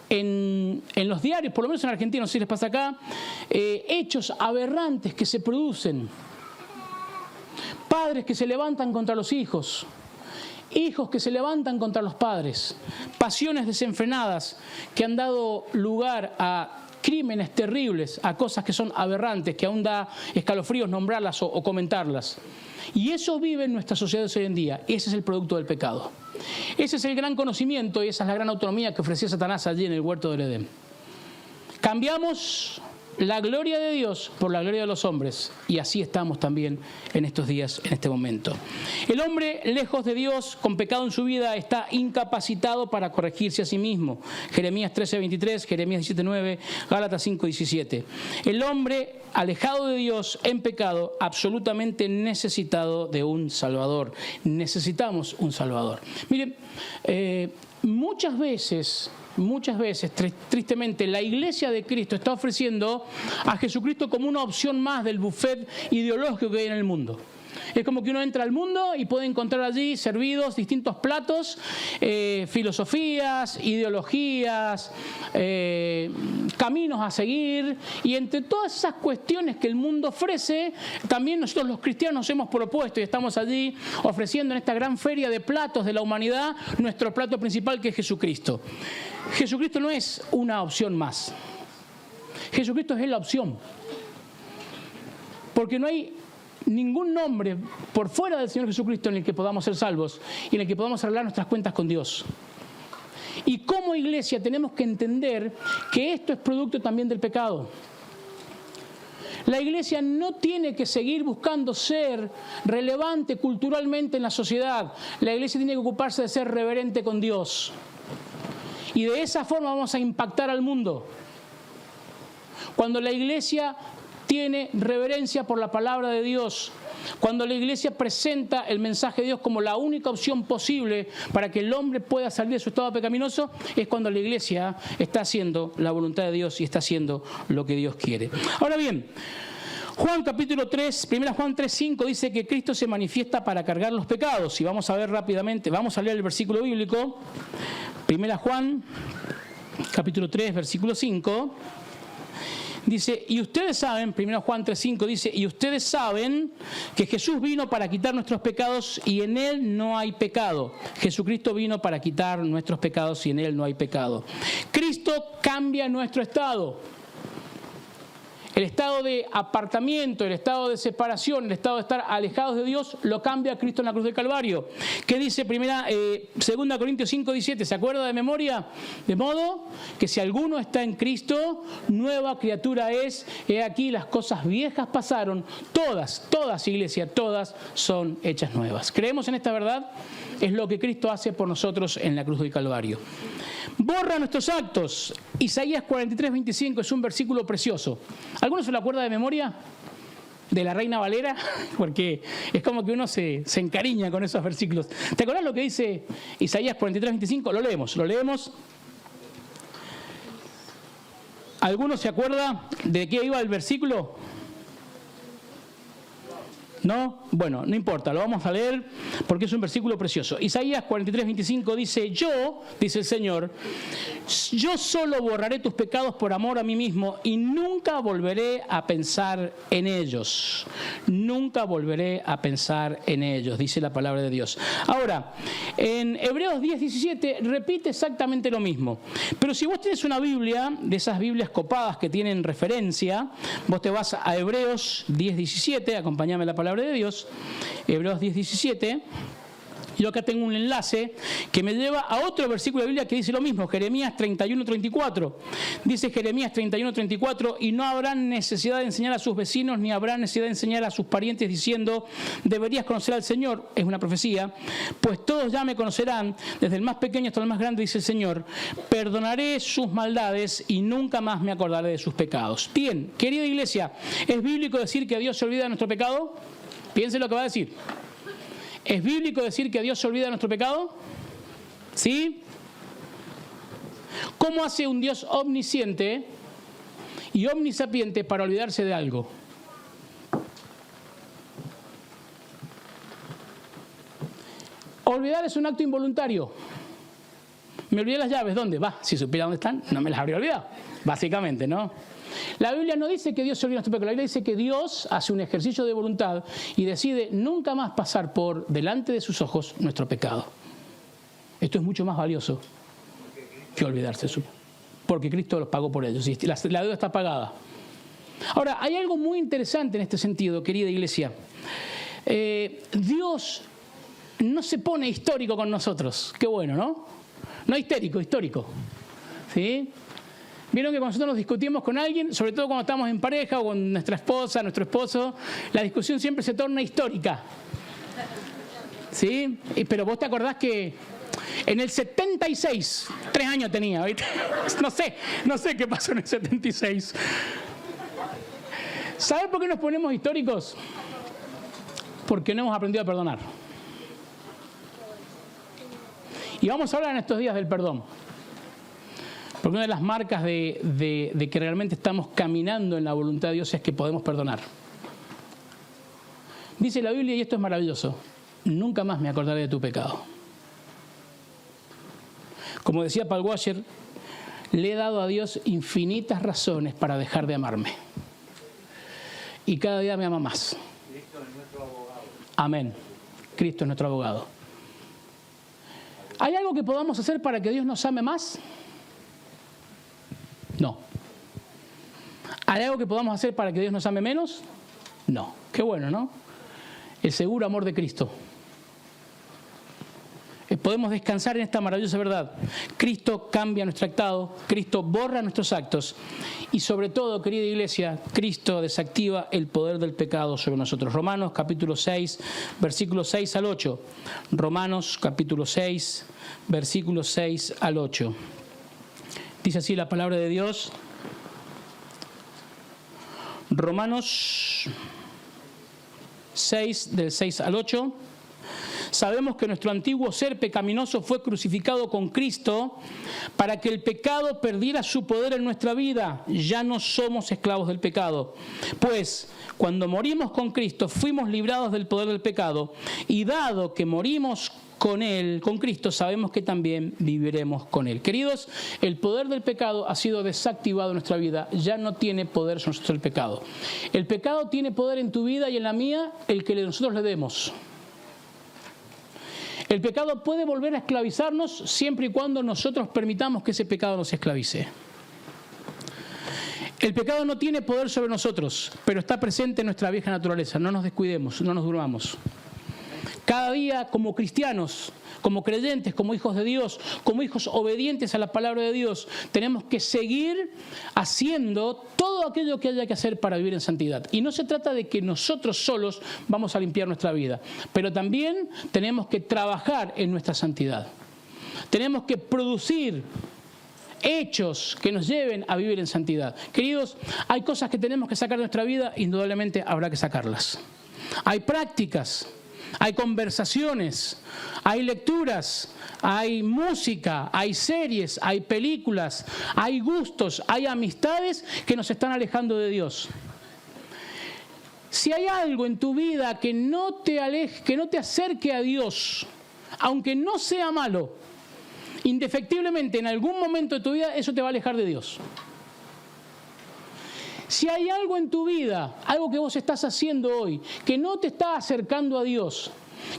en los diarios, por lo menos en Argentina, no sé si les pasa acá, hechos aberrantes que se producen. Padres que se levantan contra los hijos, hijos que se levantan contra los padres, pasiones desenfrenadas que han dado lugar a crímenes terribles, a cosas que son aberrantes, que aún da escalofríos nombrarlas o comentarlas. Y eso vive en nuestra sociedad hoy en día. Ese es el producto del pecado. Ese es el gran conocimiento y esa es la gran autonomía que ofrecía Satanás allí en el huerto del Edén. Cambiamos la gloria de Dios por la gloria de los hombres, y así estamos también en estos días, en este momento. El hombre lejos de Dios, con pecado en su vida, está incapacitado para corregirse a sí mismo. Jeremías 13:23, Jeremías 17:9, Gálatas 5:17. El hombre alejado de Dios en pecado, absolutamente necesitado de un Salvador. Necesitamos un Salvador. Miren, muchas veces, tristemente, la Iglesia de Cristo está ofreciendo a Jesucristo como una opción más del buffet ideológico que hay en el mundo. Es como que uno entra al mundo y puede encontrar allí servidos distintos platos, filosofías, ideologías, caminos a seguir, y entre todas esas cuestiones que el mundo ofrece, también nosotros los cristianos nos hemos propuesto y estamos allí ofreciendo en esta gran feria de platos de la humanidad nuestro plato principal, que es Jesucristo. Jesucristo no es una opción más. Jesucristo es la opción. Porque no hay ningún nombre por fuera del Señor Jesucristo en el que podamos ser salvos y en el que podamos arreglar nuestras cuentas con Dios. Y como iglesia tenemos que entender que esto es producto también del pecado. La iglesia no tiene que seguir buscando ser relevante culturalmente en la sociedad. La iglesia tiene que ocuparse de ser reverente con Dios. Y de esa forma vamos a impactar al mundo. Cuando la iglesia tiene reverencia por la palabra de Dios, cuando la iglesia presenta el mensaje de Dios como la única opción posible para que el hombre pueda salir de su estado pecaminoso, es cuando la iglesia está haciendo la voluntad de Dios y está haciendo lo que Dios quiere. Ahora bien, Juan capítulo 3, 1 Juan 3:5 dice que Cristo se manifiesta para cargar los pecados. Y vamos a ver rápidamente, vamos a leer el versículo bíblico. 1 Juan capítulo 3, versículo 5. Dice, y ustedes saben, 1 Juan 3:5 dice, y ustedes saben que Jesús vino para quitar nuestros pecados y en Él no hay pecado. Jesucristo vino para quitar nuestros pecados y en Él no hay pecado. Cristo cambia nuestro estado. El estado de apartamiento, el estado de separación, el estado de estar alejados de Dios, lo cambia Cristo en la cruz del Calvario. ¿Qué dice 2 Corintios 5:17? ¿Se acuerda de memoria? De modo que si alguno está en Cristo, nueva criatura es. He aquí, las cosas viejas pasaron. Todas, iglesia, todas son hechas nuevas. ¿Creemos en esta verdad? Es lo que Cristo hace por nosotros en la cruz del Calvario. Borra nuestros actos. Isaías 43:25 es un versículo precioso. ¿Alguno se lo acuerda de memoria? De la Reina Valera, porque es como que uno se encariña con esos versículos. ¿Te acordás lo que dice Isaías 43:25? Lo leemos. ¿Alguno se acuerda de qué iba el versículo? ¿No? Bueno, no importa, lo vamos a leer porque es un versículo precioso. Isaías 43:25 dice, yo, dice el Señor, yo solo borraré tus pecados por amor a mí mismo y nunca volveré a pensar en ellos. Nunca volveré a pensar en ellos, dice la palabra de Dios. Ahora, en Hebreos 10:17 repite exactamente lo mismo. Pero si vos tenés una Biblia, de esas Biblias copadas que tienen referencia, vos te vas a Hebreos 10:17, acompáñame la palabra de Dios, Hebreos 10:17. Yo acá tengo un enlace que me lleva a otro versículo de la Biblia que dice lo mismo, Jeremías 31:34. Dice Jeremías 31:34, y no habrán necesidad de enseñar a sus vecinos, ni habrá necesidad de enseñar a sus parientes diciendo, deberías conocer al Señor, es una profecía, pues todos ya me conocerán, desde el más pequeño hasta el más grande, dice el Señor, perdonaré sus maldades y nunca más me acordaré de sus pecados. Bien, querida iglesia, ¿es bíblico decir que Dios se olvida de nuestro pecado? Piense lo que va a decir. ¿Es bíblico decir que Dios se olvida de nuestro pecado? ¿Sí? ¿Cómo hace un Dios omnisciente y omnisapiente para olvidarse de algo? Olvidar es un acto involuntario. Me olvidé las llaves, ¿dónde? Va, si supiera dónde están, no me las habría olvidado. Básicamente, ¿no? La Biblia no dice que Dios se olvida de nuestro pecado. La Biblia dice que Dios hace un ejercicio de voluntad y decide nunca más pasar por delante de sus ojos nuestro pecado. Esto es mucho más valioso que olvidarse de su pecado. Porque Cristo los pagó por ellos. La deuda está pagada. Ahora, hay algo muy interesante en este sentido, querida iglesia. Dios no se pone histórico con nosotros. Qué bueno, ¿no? No histérico, histórico. ¿Sí? Vieron que cuando nosotros nos discutimos con alguien, sobre todo cuando estamos en pareja o con nuestra esposa, nuestro esposo, la discusión siempre se torna histórica. ¿Sí? Pero vos te acordás que en el 76, 3 años tenía, ¿viste? No sé qué pasó en el 76. ¿Sabés por qué nos ponemos históricos? Porque no hemos aprendido a perdonar. Y vamos a hablar en estos días del perdón. Porque una de las marcas de que realmente estamos caminando en la voluntad de Dios es que podemos perdonar. Dice la Biblia, y esto es maravilloso, nunca más me acordaré de tu pecado. Como decía Paul Washer, le he dado a Dios infinitas razones para dejar de amarme. Y cada día me ama más. Cristo es nuestro abogado. Amén. Cristo es nuestro abogado. ¿Hay algo que podamos hacer para que Dios nos ame más? No. ¿Hay algo que podamos hacer para que Dios nos ame menos? No. Qué bueno, ¿no? El seguro amor de Cristo. Podemos descansar en esta maravillosa verdad. Cristo cambia nuestro actado, Cristo borra nuestros actos y sobre todo, querida iglesia, Cristo desactiva el poder del pecado sobre nosotros. Romanos capítulo 6, versículos 6 al 8. Romanos capítulo 6, versículos 6 al 8. Dice así la palabra de Dios. Romanos 6, del 6 al 8. Sabemos que nuestro antiguo ser pecaminoso fue crucificado con Cristo para que el pecado perdiera su poder en nuestra vida. Ya no somos esclavos del pecado. Pues, cuando morimos con Cristo, fuimos librados del poder del pecado. Y dado que morimos con Él, con Cristo, sabemos que también viviremos con Él. Queridos, el poder del pecado ha sido desactivado en nuestra vida. Ya no tiene poder sobre nosotros el pecado. El pecado tiene poder en tu vida y en la mía, el que nosotros le demos. El pecado puede volver a esclavizarnos siempre y cuando nosotros permitamos que ese pecado nos esclavice. El pecado no tiene poder sobre nosotros, pero está presente en nuestra vieja naturaleza. No nos descuidemos, no nos durmamos. Cada día como cristianos, como creyentes, como hijos de Dios, como hijos obedientes a la palabra de Dios, tenemos que seguir haciendo todo aquello que haya que hacer para vivir en santidad. Y no se trata de que nosotros solos vamos a limpiar nuestra vida, pero también tenemos que trabajar en nuestra santidad. Tenemos que producir hechos que nos lleven a vivir en santidad. Queridos, hay cosas que tenemos que sacar de nuestra vida, indudablemente habrá que sacarlas. Hay prácticas, hay conversaciones, hay lecturas, hay música, hay series, hay películas, hay gustos, hay amistades que nos están alejando de Dios. Si hay algo en tu vida que no te acerque a Dios, aunque no sea malo, indefectiblemente en algún momento de tu vida eso te va a alejar de Dios. Si hay algo en tu vida, algo que vos estás haciendo hoy, que no te está acercando a Dios,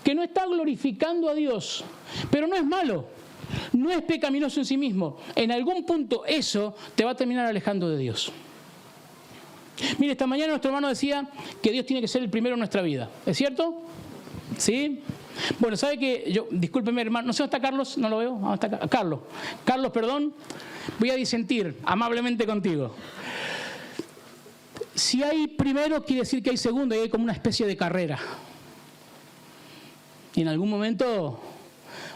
que no está glorificando a Dios, pero no es malo, no es pecaminoso en sí mismo, en algún punto eso te va a terminar alejando de Dios. Mire, esta mañana nuestro hermano decía que Dios tiene que ser el primero en nuestra vida. ¿Es cierto? ¿Sí? Bueno, ¿sabe qué? Discúlpeme, hermano, no sé dónde está Carlos, no lo veo. ¿Dónde está Carlos? Carlos, perdón, voy a disentir amablemente contigo. Si hay primero, quiere decir que hay segundo y hay como una especie de carrera. Y en algún momento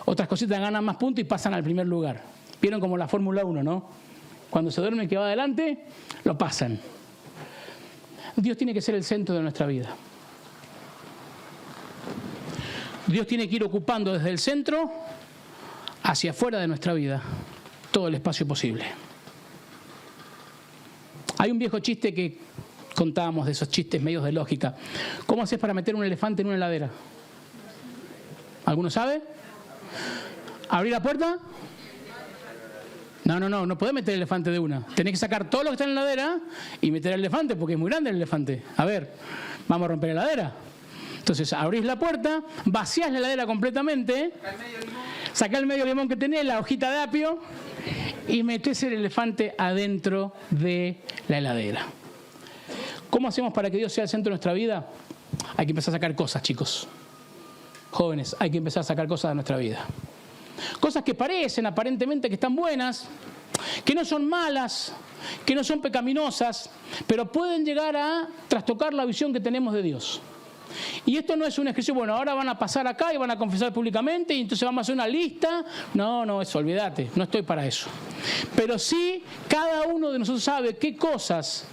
otras cositas ganan más puntos y pasan al primer lugar. Vieron como la Fórmula 1, ¿no? Cuando se duerme el que va adelante, lo pasan. Dios tiene que ser el centro de nuestra vida. Dios tiene que ir ocupando desde el centro hacia afuera de nuestra vida todo el espacio posible. Hay un viejo chiste que contábamos, de esos chistes medios de lógica. ¿Cómo haces para meter un elefante en una heladera? ¿Alguno sabe? ¿Abrir la puerta? No podés meter el elefante de una. Tenés que sacar todo lo que está en la heladera y meter el elefante, porque es muy grande el elefante. A ver, vamos a romper la heladera. Entonces abrís la puerta, vaciás la heladera completamente, sacás el medio limón que tenés, la hojita de apio y metés el elefante adentro de la heladera. ¿Cómo hacemos para que Dios sea el centro de nuestra vida? Hay que empezar a sacar cosas, chicos. Jóvenes, hay que empezar a sacar cosas de nuestra vida. Cosas que parecen aparentemente que están buenas, que no son malas, que no son pecaminosas, pero pueden llegar a trastocar la visión que tenemos de Dios. Y esto no es un ejercicio, bueno, ahora van a pasar acá y van a confesar públicamente y entonces vamos a hacer una lista. No, eso, olvídate, no estoy para eso. Pero sí, cada uno de nosotros sabe qué cosas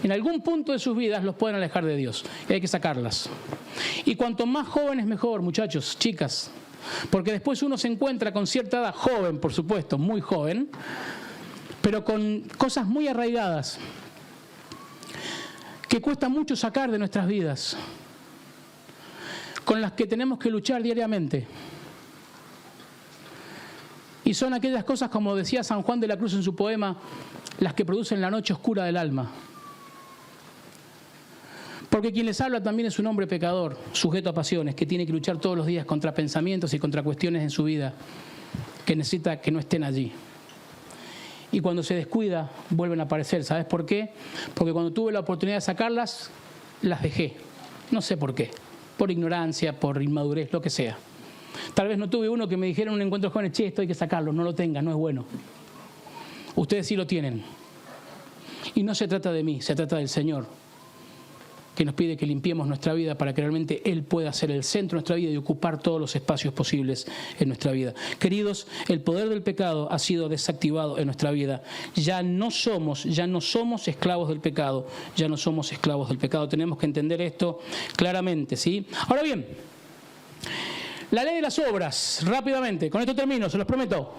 en algún punto de sus vidas los pueden alejar de Dios. Y hay que sacarlas. Y cuanto más jóvenes mejor, muchachos, chicas. Porque después uno se encuentra con cierta edad, joven por supuesto, muy joven, pero con cosas muy arraigadas, que cuesta mucho sacar de nuestras vidas, con las que tenemos que luchar diariamente. Y son aquellas cosas, como decía San Juan de la Cruz en su poema, las que producen la noche oscura del alma. Porque quien les habla también es un hombre pecador, sujeto a pasiones, que tiene que luchar todos los días contra pensamientos y contra cuestiones en su vida que necesita que no estén allí. Y cuando se descuida, vuelven a aparecer. ¿Sabes por qué? Porque cuando tuve la oportunidad de sacarlas, las dejé. No sé por qué. Por ignorancia, por inmadurez, lo que sea. Tal vez no tuve uno que me dijera en un encuentro joven, che, esto hay que sacarlo, no lo tengas, no es bueno. Ustedes sí lo tienen. Y no se trata de mí, se trata del Señor, que nos pide que limpiemos nuestra vida para que realmente Él pueda ser el centro de nuestra vida y ocupar todos los espacios posibles en nuestra vida. Queridos, el poder del pecado ha sido desactivado en nuestra vida. Ya no somos esclavos del pecado, ya no somos esclavos del pecado. Tenemos que entender esto claramente, ¿sí? Ahora bien, la ley de las obras, rápidamente, con esto termino, se los prometo.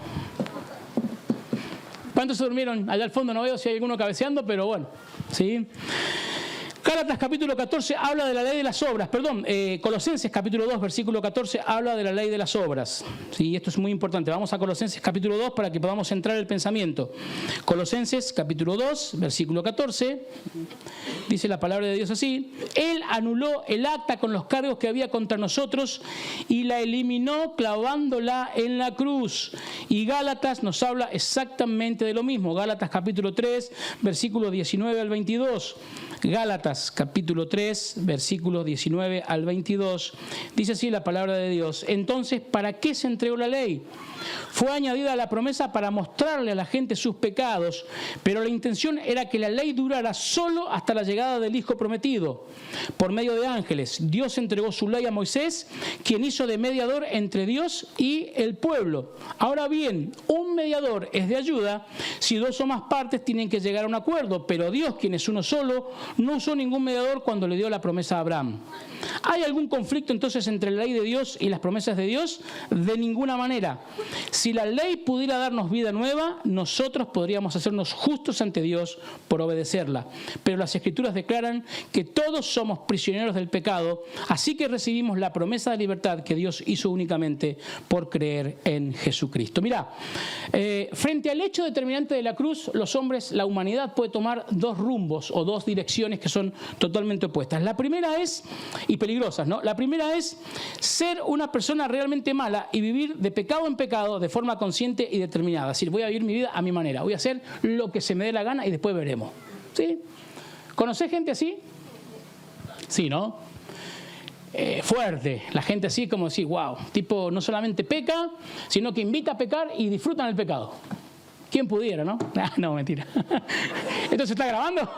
¿Cuántos se durmieron? Allá al fondo no veo si hay alguno cabeceando, pero bueno, ¿sí? Gálatas capítulo 14 habla de la ley de las obras, Colosenses capítulo 2 versículo 14 habla de la ley de las obras. Sí, esto es muy importante. Vamos a Colosenses capítulo 2 para que podamos centrar el pensamiento. Colosenses capítulo 2 versículo 14 dice la palabra de Dios así: Él anuló el acta con los cargos que había contra nosotros y la eliminó clavándola en la cruz. Y Gálatas nos habla exactamente de lo mismo. Gálatas capítulo 3 versículo 19 al 22. Gálatas capítulo 3, versículos 19 al 22, dice así la palabra de Dios: Entonces, ¿para qué se entregó la ley? Fue añadida la promesa para mostrarle a la gente sus pecados, pero la intención era que la ley durara solo hasta la llegada del Hijo prometido. Por medio de ángeles, Dios entregó su ley a Moisés, quien hizo de mediador entre Dios y el pueblo. Ahora bien, un mediador es de ayuda si dos o más partes tienen que llegar a un acuerdo, pero Dios, quien es uno solo, no usó ningún ningún mediador cuando le dio la promesa a Abraham. ¿Hay algún conflicto entonces entre la ley de Dios y las promesas de Dios? De ninguna manera. Si la ley pudiera darnos vida nueva, nosotros podríamos hacernos justos ante Dios por obedecerla. Pero las Escrituras declaran que todos somos prisioneros del pecado, así que recibimos la promesa de libertad que Dios hizo únicamente por creer en Jesucristo. Mirá, frente al hecho determinante de la cruz, los hombres, la humanidad puede tomar dos rumbos o dos direcciones que son totalmente opuestas. La primera es, y peligrosas, ¿no? La primera es ser una persona realmente mala y vivir de pecado en pecado de forma consciente y determinada. Es decir, voy a vivir mi vida a mi manera, voy a hacer lo que se me dé la gana y después veremos. ¿Sí? ¿Conocés gente así? Sí, ¿no? Fuerte, la gente así como decir, wow, tipo no solamente peca, sino que invita a pecar y disfrutan el pecado. ¿Quién pudiera, no? No, mentira. ¿Esto se está grabando?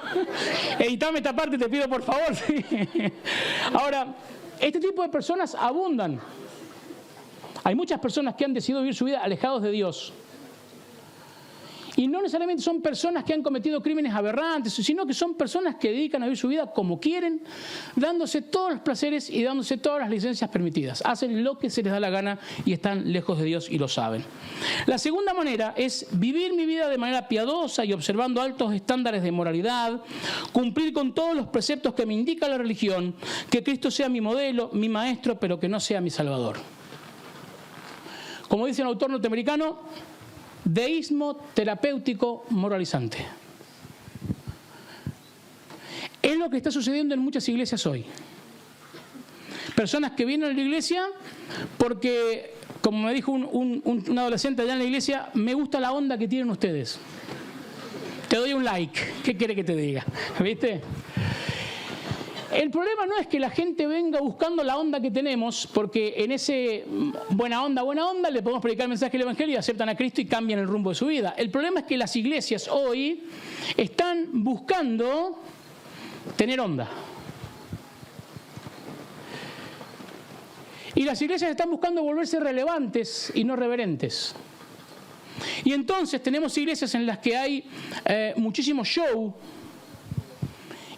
Editame esta parte, te pido por favor. Sí. Ahora, este tipo de personas abundan. Hay muchas personas que han decidido vivir su vida alejados de Dios. Y no necesariamente son personas que han cometido crímenes aberrantes, sino que son personas que dedican a vivir su vida como quieren, dándose todos los placeres y dándose todas las licencias permitidas. Hacen lo que se les da la gana y están lejos de Dios y lo saben. La segunda manera es vivir mi vida de manera piadosa y observando altos estándares de moralidad, cumplir con todos los preceptos que me indica la religión, que Cristo sea mi modelo, mi maestro, pero que no sea mi salvador. Como dice un autor norteamericano, deísmo terapéutico moralizante. Es lo que está sucediendo en muchas iglesias hoy. Personas que vienen a la iglesia porque, como me dijo un adolescente allá en la iglesia, me gusta la onda que tienen ustedes. Te doy un like. ¿Qué quiere que te diga? ¿Viste? El problema no es que la gente venga buscando la onda que tenemos, porque en ese buena onda, le podemos predicar el mensaje del Evangelio y aceptan a Cristo y cambian el rumbo de su vida. El problema es que las iglesias hoy están buscando tener onda. Y las iglesias están buscando volverse relevantes y no reverentes. Y entonces tenemos iglesias en las que hay muchísimo show,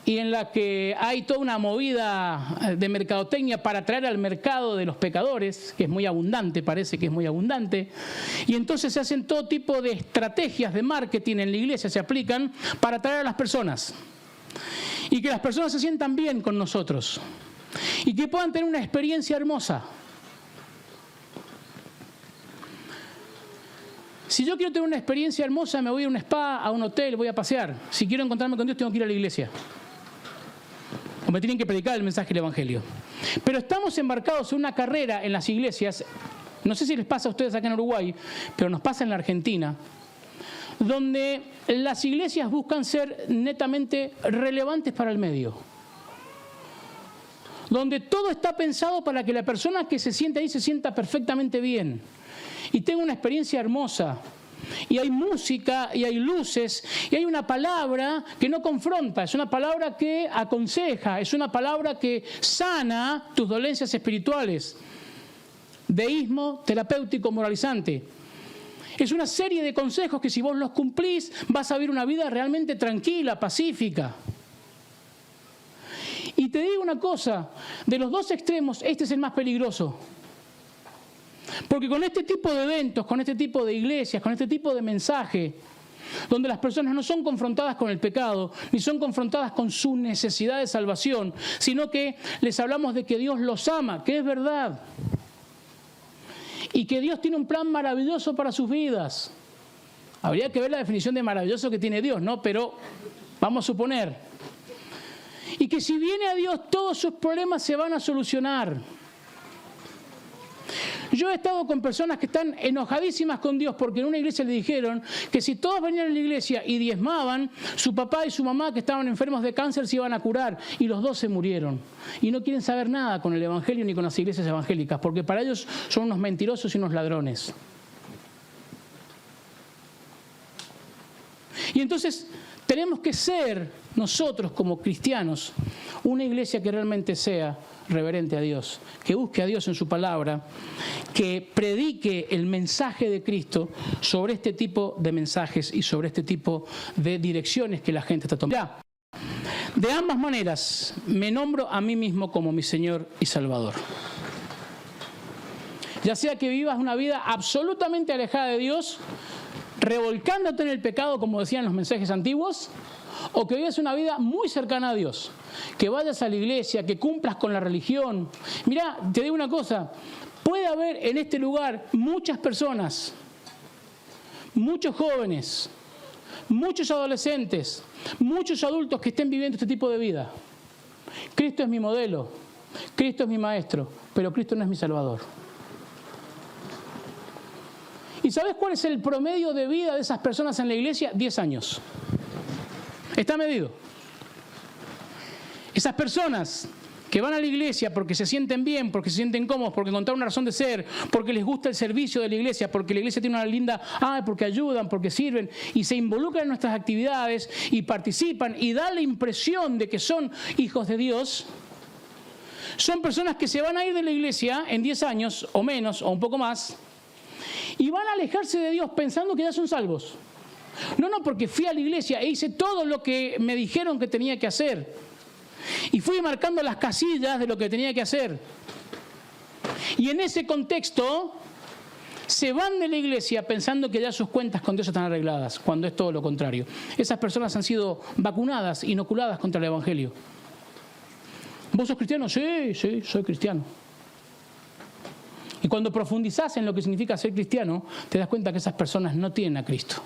y en la que hay toda una movida de mercadotecnia para atraer al mercado de los pecadores, que es muy abundante, parece que es muy abundante, y entonces se hacen todo tipo de estrategias de marketing en la iglesia, se aplican para atraer a las personas, y que las personas se sientan bien con nosotros, y que puedan tener una experiencia hermosa. Si yo quiero tener una experiencia hermosa, me voy a un spa, a un hotel, voy a pasear. Si quiero encontrarme con Dios, tengo que ir a la iglesia. O me tienen que predicar el mensaje del Evangelio. Pero estamos embarcados en una carrera en las iglesias, no sé si les pasa a ustedes acá en Uruguay, pero nos pasa en la Argentina, donde las iglesias buscan ser netamente relevantes para el medio. Donde todo está pensado para que la persona que se siente ahí se sienta perfectamente bien y tenga una experiencia hermosa. Y hay música, y hay luces, y hay una palabra que no confronta, es una palabra que aconseja, es una palabra que sana tus dolencias espirituales. Deísmo terapéutico moralizante. Es una serie de consejos que si vos los cumplís, vas a vivir una vida realmente tranquila, pacífica. Y te digo una cosa, de los dos extremos, este es el más peligroso. Porque con este tipo de eventos, con este tipo de iglesias, con este tipo de mensaje, donde las personas no son confrontadas con el pecado, ni son confrontadas con su necesidad de salvación, sino que les hablamos de que Dios los ama, que es verdad, y que Dios tiene un plan maravilloso para sus vidas. Habría que ver la definición de maravilloso que tiene Dios, ¿no? Pero vamos a suponer. Y que si viene a Dios, todos sus problemas se van a solucionar. Yo he estado con personas que están enojadísimas con Dios porque en una iglesia le dijeron que si todos venían a la iglesia y diezmaban, su papá y su mamá que estaban enfermos de cáncer se iban a curar, y los dos se murieron. Y no quieren saber nada con el Evangelio ni con las iglesias evangélicas, porque para ellos son unos mentirosos y unos ladrones. Y entonces tenemos que ser nosotros como cristianos una iglesia que realmente sea reverente a Dios, que busque a Dios en su palabra, que predique el mensaje de Cristo sobre este tipo de mensajes y sobre este tipo de direcciones que la gente está tomando. De ambas maneras, me nombro a mí mismo como mi Señor y Salvador. Ya sea que vivas una vida absolutamente alejada de Dios, revolcándote en el pecado, como decían los mensajes antiguos, o que vivas una vida muy cercana a Dios, que vayas a la iglesia, que cumplas con la religión. Mirá, te digo una cosa, puede haber en este lugar muchas personas, muchos jóvenes, muchos adolescentes, muchos adultos que estén viviendo este tipo de vida. Cristo es mi modelo, Cristo es mi maestro, pero Cristo no es mi Salvador. ¿Y sabes cuál es el promedio de vida de esas personas en la iglesia? 10 años. Está medido. Esas personas que van a la iglesia porque se sienten bien, porque se sienten cómodos, porque encontraron una razón de ser, porque les gusta el servicio de la iglesia, porque la iglesia tiene una linda, porque ayudan, porque sirven, y se involucran en nuestras actividades y participan y dan la impresión de que son hijos de Dios, son personas que se van a ir de la iglesia en 10 años o menos o un poco más y van a alejarse de Dios pensando que ya son salvos. No, porque fui a la iglesia e hice todo lo que me dijeron que tenía que hacer. Y fui marcando las casillas de lo que tenía que hacer. Y en ese contexto se van de la iglesia pensando que ya sus cuentas con Dios están arregladas, cuando es todo lo contrario. Esas personas han sido vacunadas, inoculadas contra el Evangelio. ¿Vos sos cristiano? Sí, soy cristiano. Y cuando profundizás en lo que significa ser cristiano, te das cuenta que esas personas no tienen a Cristo.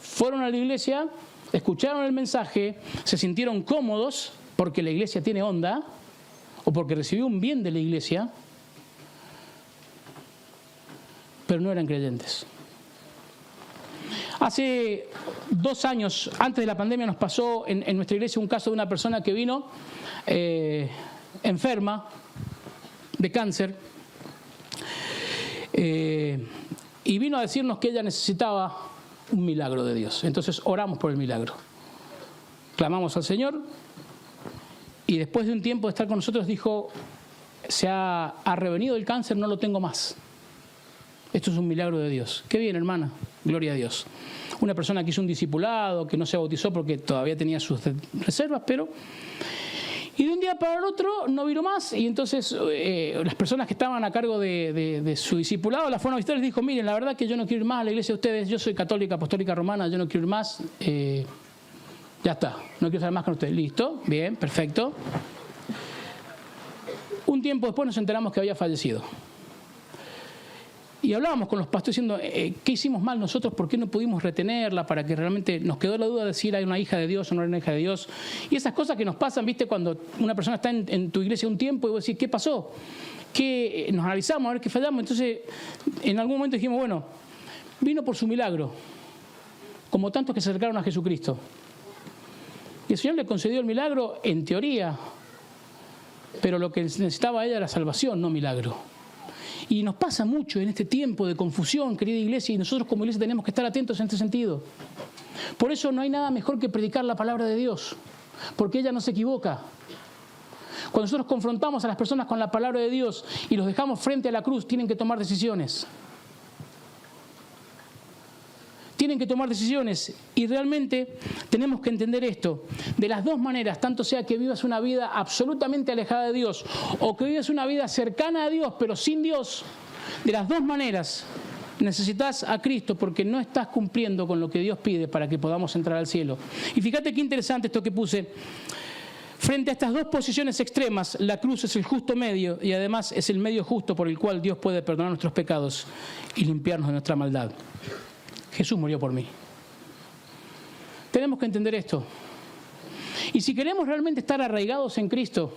Fueron a la iglesia, escucharon el mensaje, se sintieron cómodos porque la iglesia tiene onda o porque recibió un bien de la iglesia, pero no eran creyentes. Hace 2 años, antes de la pandemia, nos pasó en nuestra iglesia un caso de una persona que vino enferma de cáncer y vino a decirnos que ella necesitaba un milagro de Dios. Entonces oramos por el milagro. Clamamos al Señor y después de un tiempo de estar con nosotros dijo, se ha revenido el cáncer, no lo tengo más. Esto es un milagro de Dios. Qué bien, hermana. Gloria a Dios. Una persona que hizo un discipulado, que no se bautizó porque todavía tenía sus reservas, pero... Y de un día para el otro no vino más y entonces las personas que estaban a cargo de su discipulado la fueron a visitar y les dijo, miren, la verdad que yo no quiero ir más a la iglesia de ustedes, yo soy católica, apostólica romana, yo no quiero ir más, ya está, no quiero saber más con ustedes. Listo, bien, perfecto. Un tiempo después nos enteramos que había fallecido. Y hablábamos con los pastores diciendo, ¿qué hicimos mal nosotros? ¿Por qué no pudimos retenerla? Para que realmente nos quedó la duda de si era una hija de Dios o no era una hija de Dios. Y esas cosas que nos pasan, ¿viste? Cuando una persona está en tu iglesia un tiempo y vos decís, ¿qué pasó? ¿Qué? Nos analizamos a ver qué fallamos. Entonces, en algún momento dijimos, bueno, vino por su milagro, como tantos que se acercaron a Jesucristo. Y el Señor le concedió el milagro en teoría, pero lo que necesitaba ella era salvación, no milagro. Y nos pasa mucho en este tiempo de confusión, querida iglesia, y nosotros como iglesia tenemos que estar atentos en este sentido. Por eso no hay nada mejor que predicar la palabra de Dios, porque ella no se equivoca. Cuando nosotros confrontamos a las personas con la palabra de Dios y los dejamos frente a la cruz, tienen que tomar decisiones. Tienen que tomar decisiones y realmente tenemos que entender esto. De las dos maneras, tanto sea que vivas una vida absolutamente alejada de Dios o que vivas una vida cercana a Dios pero sin Dios, de las dos maneras necesitas a Cristo porque no estás cumpliendo con lo que Dios pide para que podamos entrar al cielo. Y fíjate qué interesante esto que puse. Frente a estas dos posiciones extremas, la cruz es el justo medio y además es el medio justo por el cual Dios puede perdonar nuestros pecados y limpiarnos de nuestra maldad. Jesús murió por mí. Tenemos que entender esto. Y si queremos realmente estar arraigados en Cristo,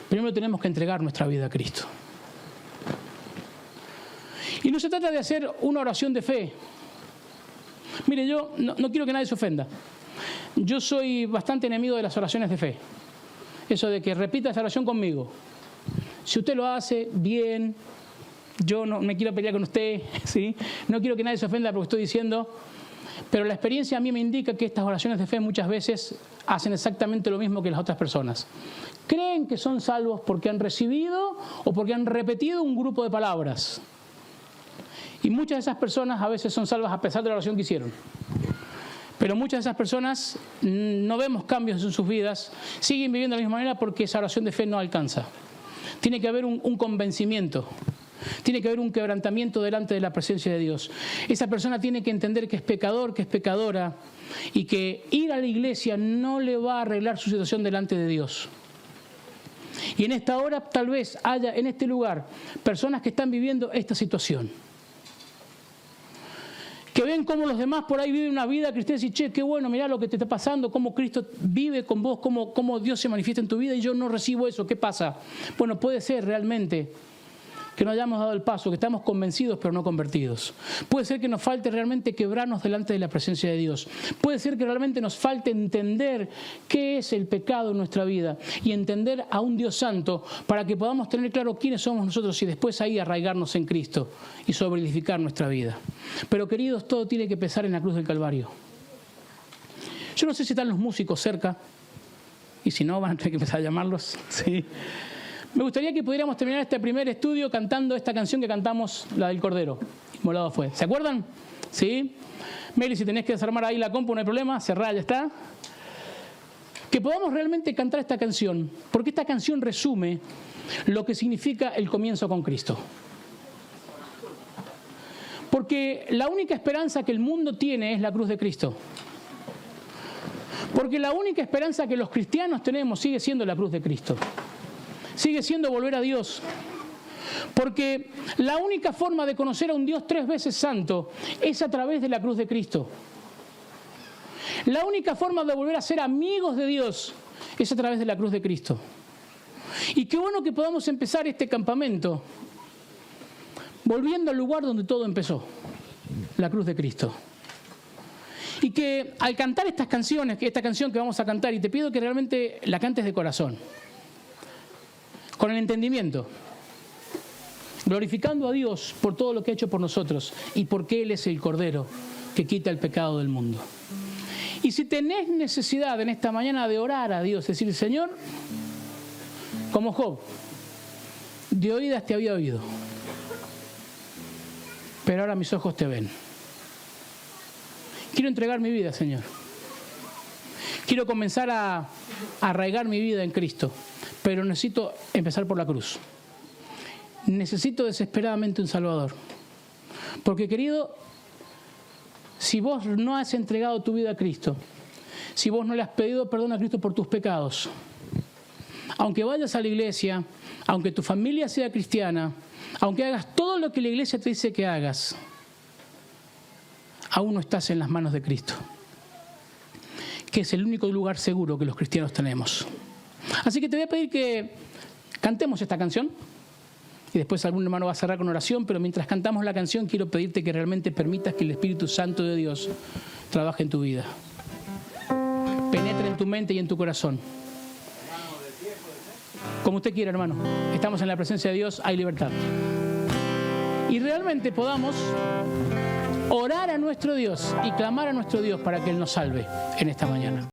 primero tenemos que entregar nuestra vida a Cristo. Y no se trata de hacer una oración de fe. Mire, yo no quiero que nadie se ofenda. Yo soy bastante enemigo de las oraciones de fe. Eso de que repita esa oración conmigo. Si usted lo hace, bien. Yo no me quiero pelear con usted, ¿sí? No quiero que nadie se ofenda por lo que estoy diciendo, pero la experiencia a mí me indica que estas oraciones de fe muchas veces hacen exactamente lo mismo que las otras personas. Creen que son salvos porque han recibido o porque han repetido un grupo de palabras. Y muchas de esas personas a veces son salvas a pesar de la oración que hicieron. Pero muchas de esas personas no vemos cambios en sus vidas, siguen viviendo de la misma manera porque esa oración de fe no alcanza. Tiene que haber un convencimiento, tiene que haber un quebrantamiento delante de la presencia de Dios. Esa persona tiene que entender que es pecador, que es pecadora y que ir a la iglesia no le va a arreglar su situación delante de Dios. Y en esta hora tal vez haya en este lugar personas que están viviendo esta situación. Que ven cómo los demás por ahí viven una vida cristiana y dicen, che, qué bueno, mirá lo que te está pasando, cómo Cristo vive con vos, cómo Dios se manifiesta en tu vida y yo no recibo eso, ¿qué pasa? Bueno, puede ser realmente que no hayamos dado el paso, que estamos convencidos pero no convertidos. Puede ser que nos falte realmente quebrarnos delante de la presencia de Dios. Puede ser que realmente nos falte entender qué es el pecado en nuestra vida y entender a un Dios santo para que podamos tener claro quiénes somos nosotros y después ahí arraigarnos en Cristo y sobreedificar nuestra vida. Pero queridos, todo tiene que empezar en la cruz del Calvario. Yo no sé si están los músicos cerca y si no van a tener que empezar a llamarlos. Sí. Me gustaría que pudiéramos terminar este primer estudio cantando esta canción que cantamos, la del Cordero. Inmolado fue. ¿Se acuerdan? ¿Sí? Meli, si tenés que desarmar ahí la compu, no hay problema. Cerrá, ya está. Que podamos realmente cantar esta canción, porque esta canción resume lo que significa el comienzo con Cristo. Porque la única esperanza que el mundo tiene es la cruz de Cristo. Porque la única esperanza que los cristianos tenemos sigue siendo la cruz de Cristo. Sigue siendo volver a Dios. Porque la única forma de conocer a un Dios 3 veces santo es a través de la cruz de Cristo. La única forma de volver a ser amigos de Dios es a través de la cruz de Cristo. Y qué bueno que podamos empezar este campamento volviendo al lugar donde todo empezó, la cruz de Cristo. Y que al cantar estas canciones, esta canción que vamos a cantar, y te pido que realmente la cantes de corazón, con el entendimiento, glorificando a Dios por todo lo que ha hecho por nosotros y porque Él es el Cordero que quita el pecado del mundo. Y si tenés necesidad en esta mañana de orar a Dios, decir, Señor, como Job, de oídas te había oído, pero ahora mis ojos te ven. Quiero entregar mi vida, Señor. Quiero comenzar a arraigar mi vida en Cristo. Pero necesito empezar por la cruz. Necesito desesperadamente un Salvador. Porque, querido, si vos no has entregado tu vida a Cristo, si vos no le has pedido perdón a Cristo por tus pecados, aunque vayas a la iglesia, aunque tu familia sea cristiana, aunque hagas todo lo que la iglesia te dice que hagas, aún no estás en las manos de Cristo, que es el único lugar seguro que los cristianos tenemos. Así que te voy a pedir que cantemos esta canción y después algún hermano va a cerrar con oración, pero mientras cantamos la canción quiero pedirte que realmente permitas que el Espíritu Santo de Dios trabaje en tu vida, penetre en tu mente y en tu corazón. Como usted quiera, hermano. Estamos en la presencia de Dios, hay libertad. Y realmente podamos orar a nuestro Dios y clamar a nuestro Dios para que Él nos salve en esta mañana.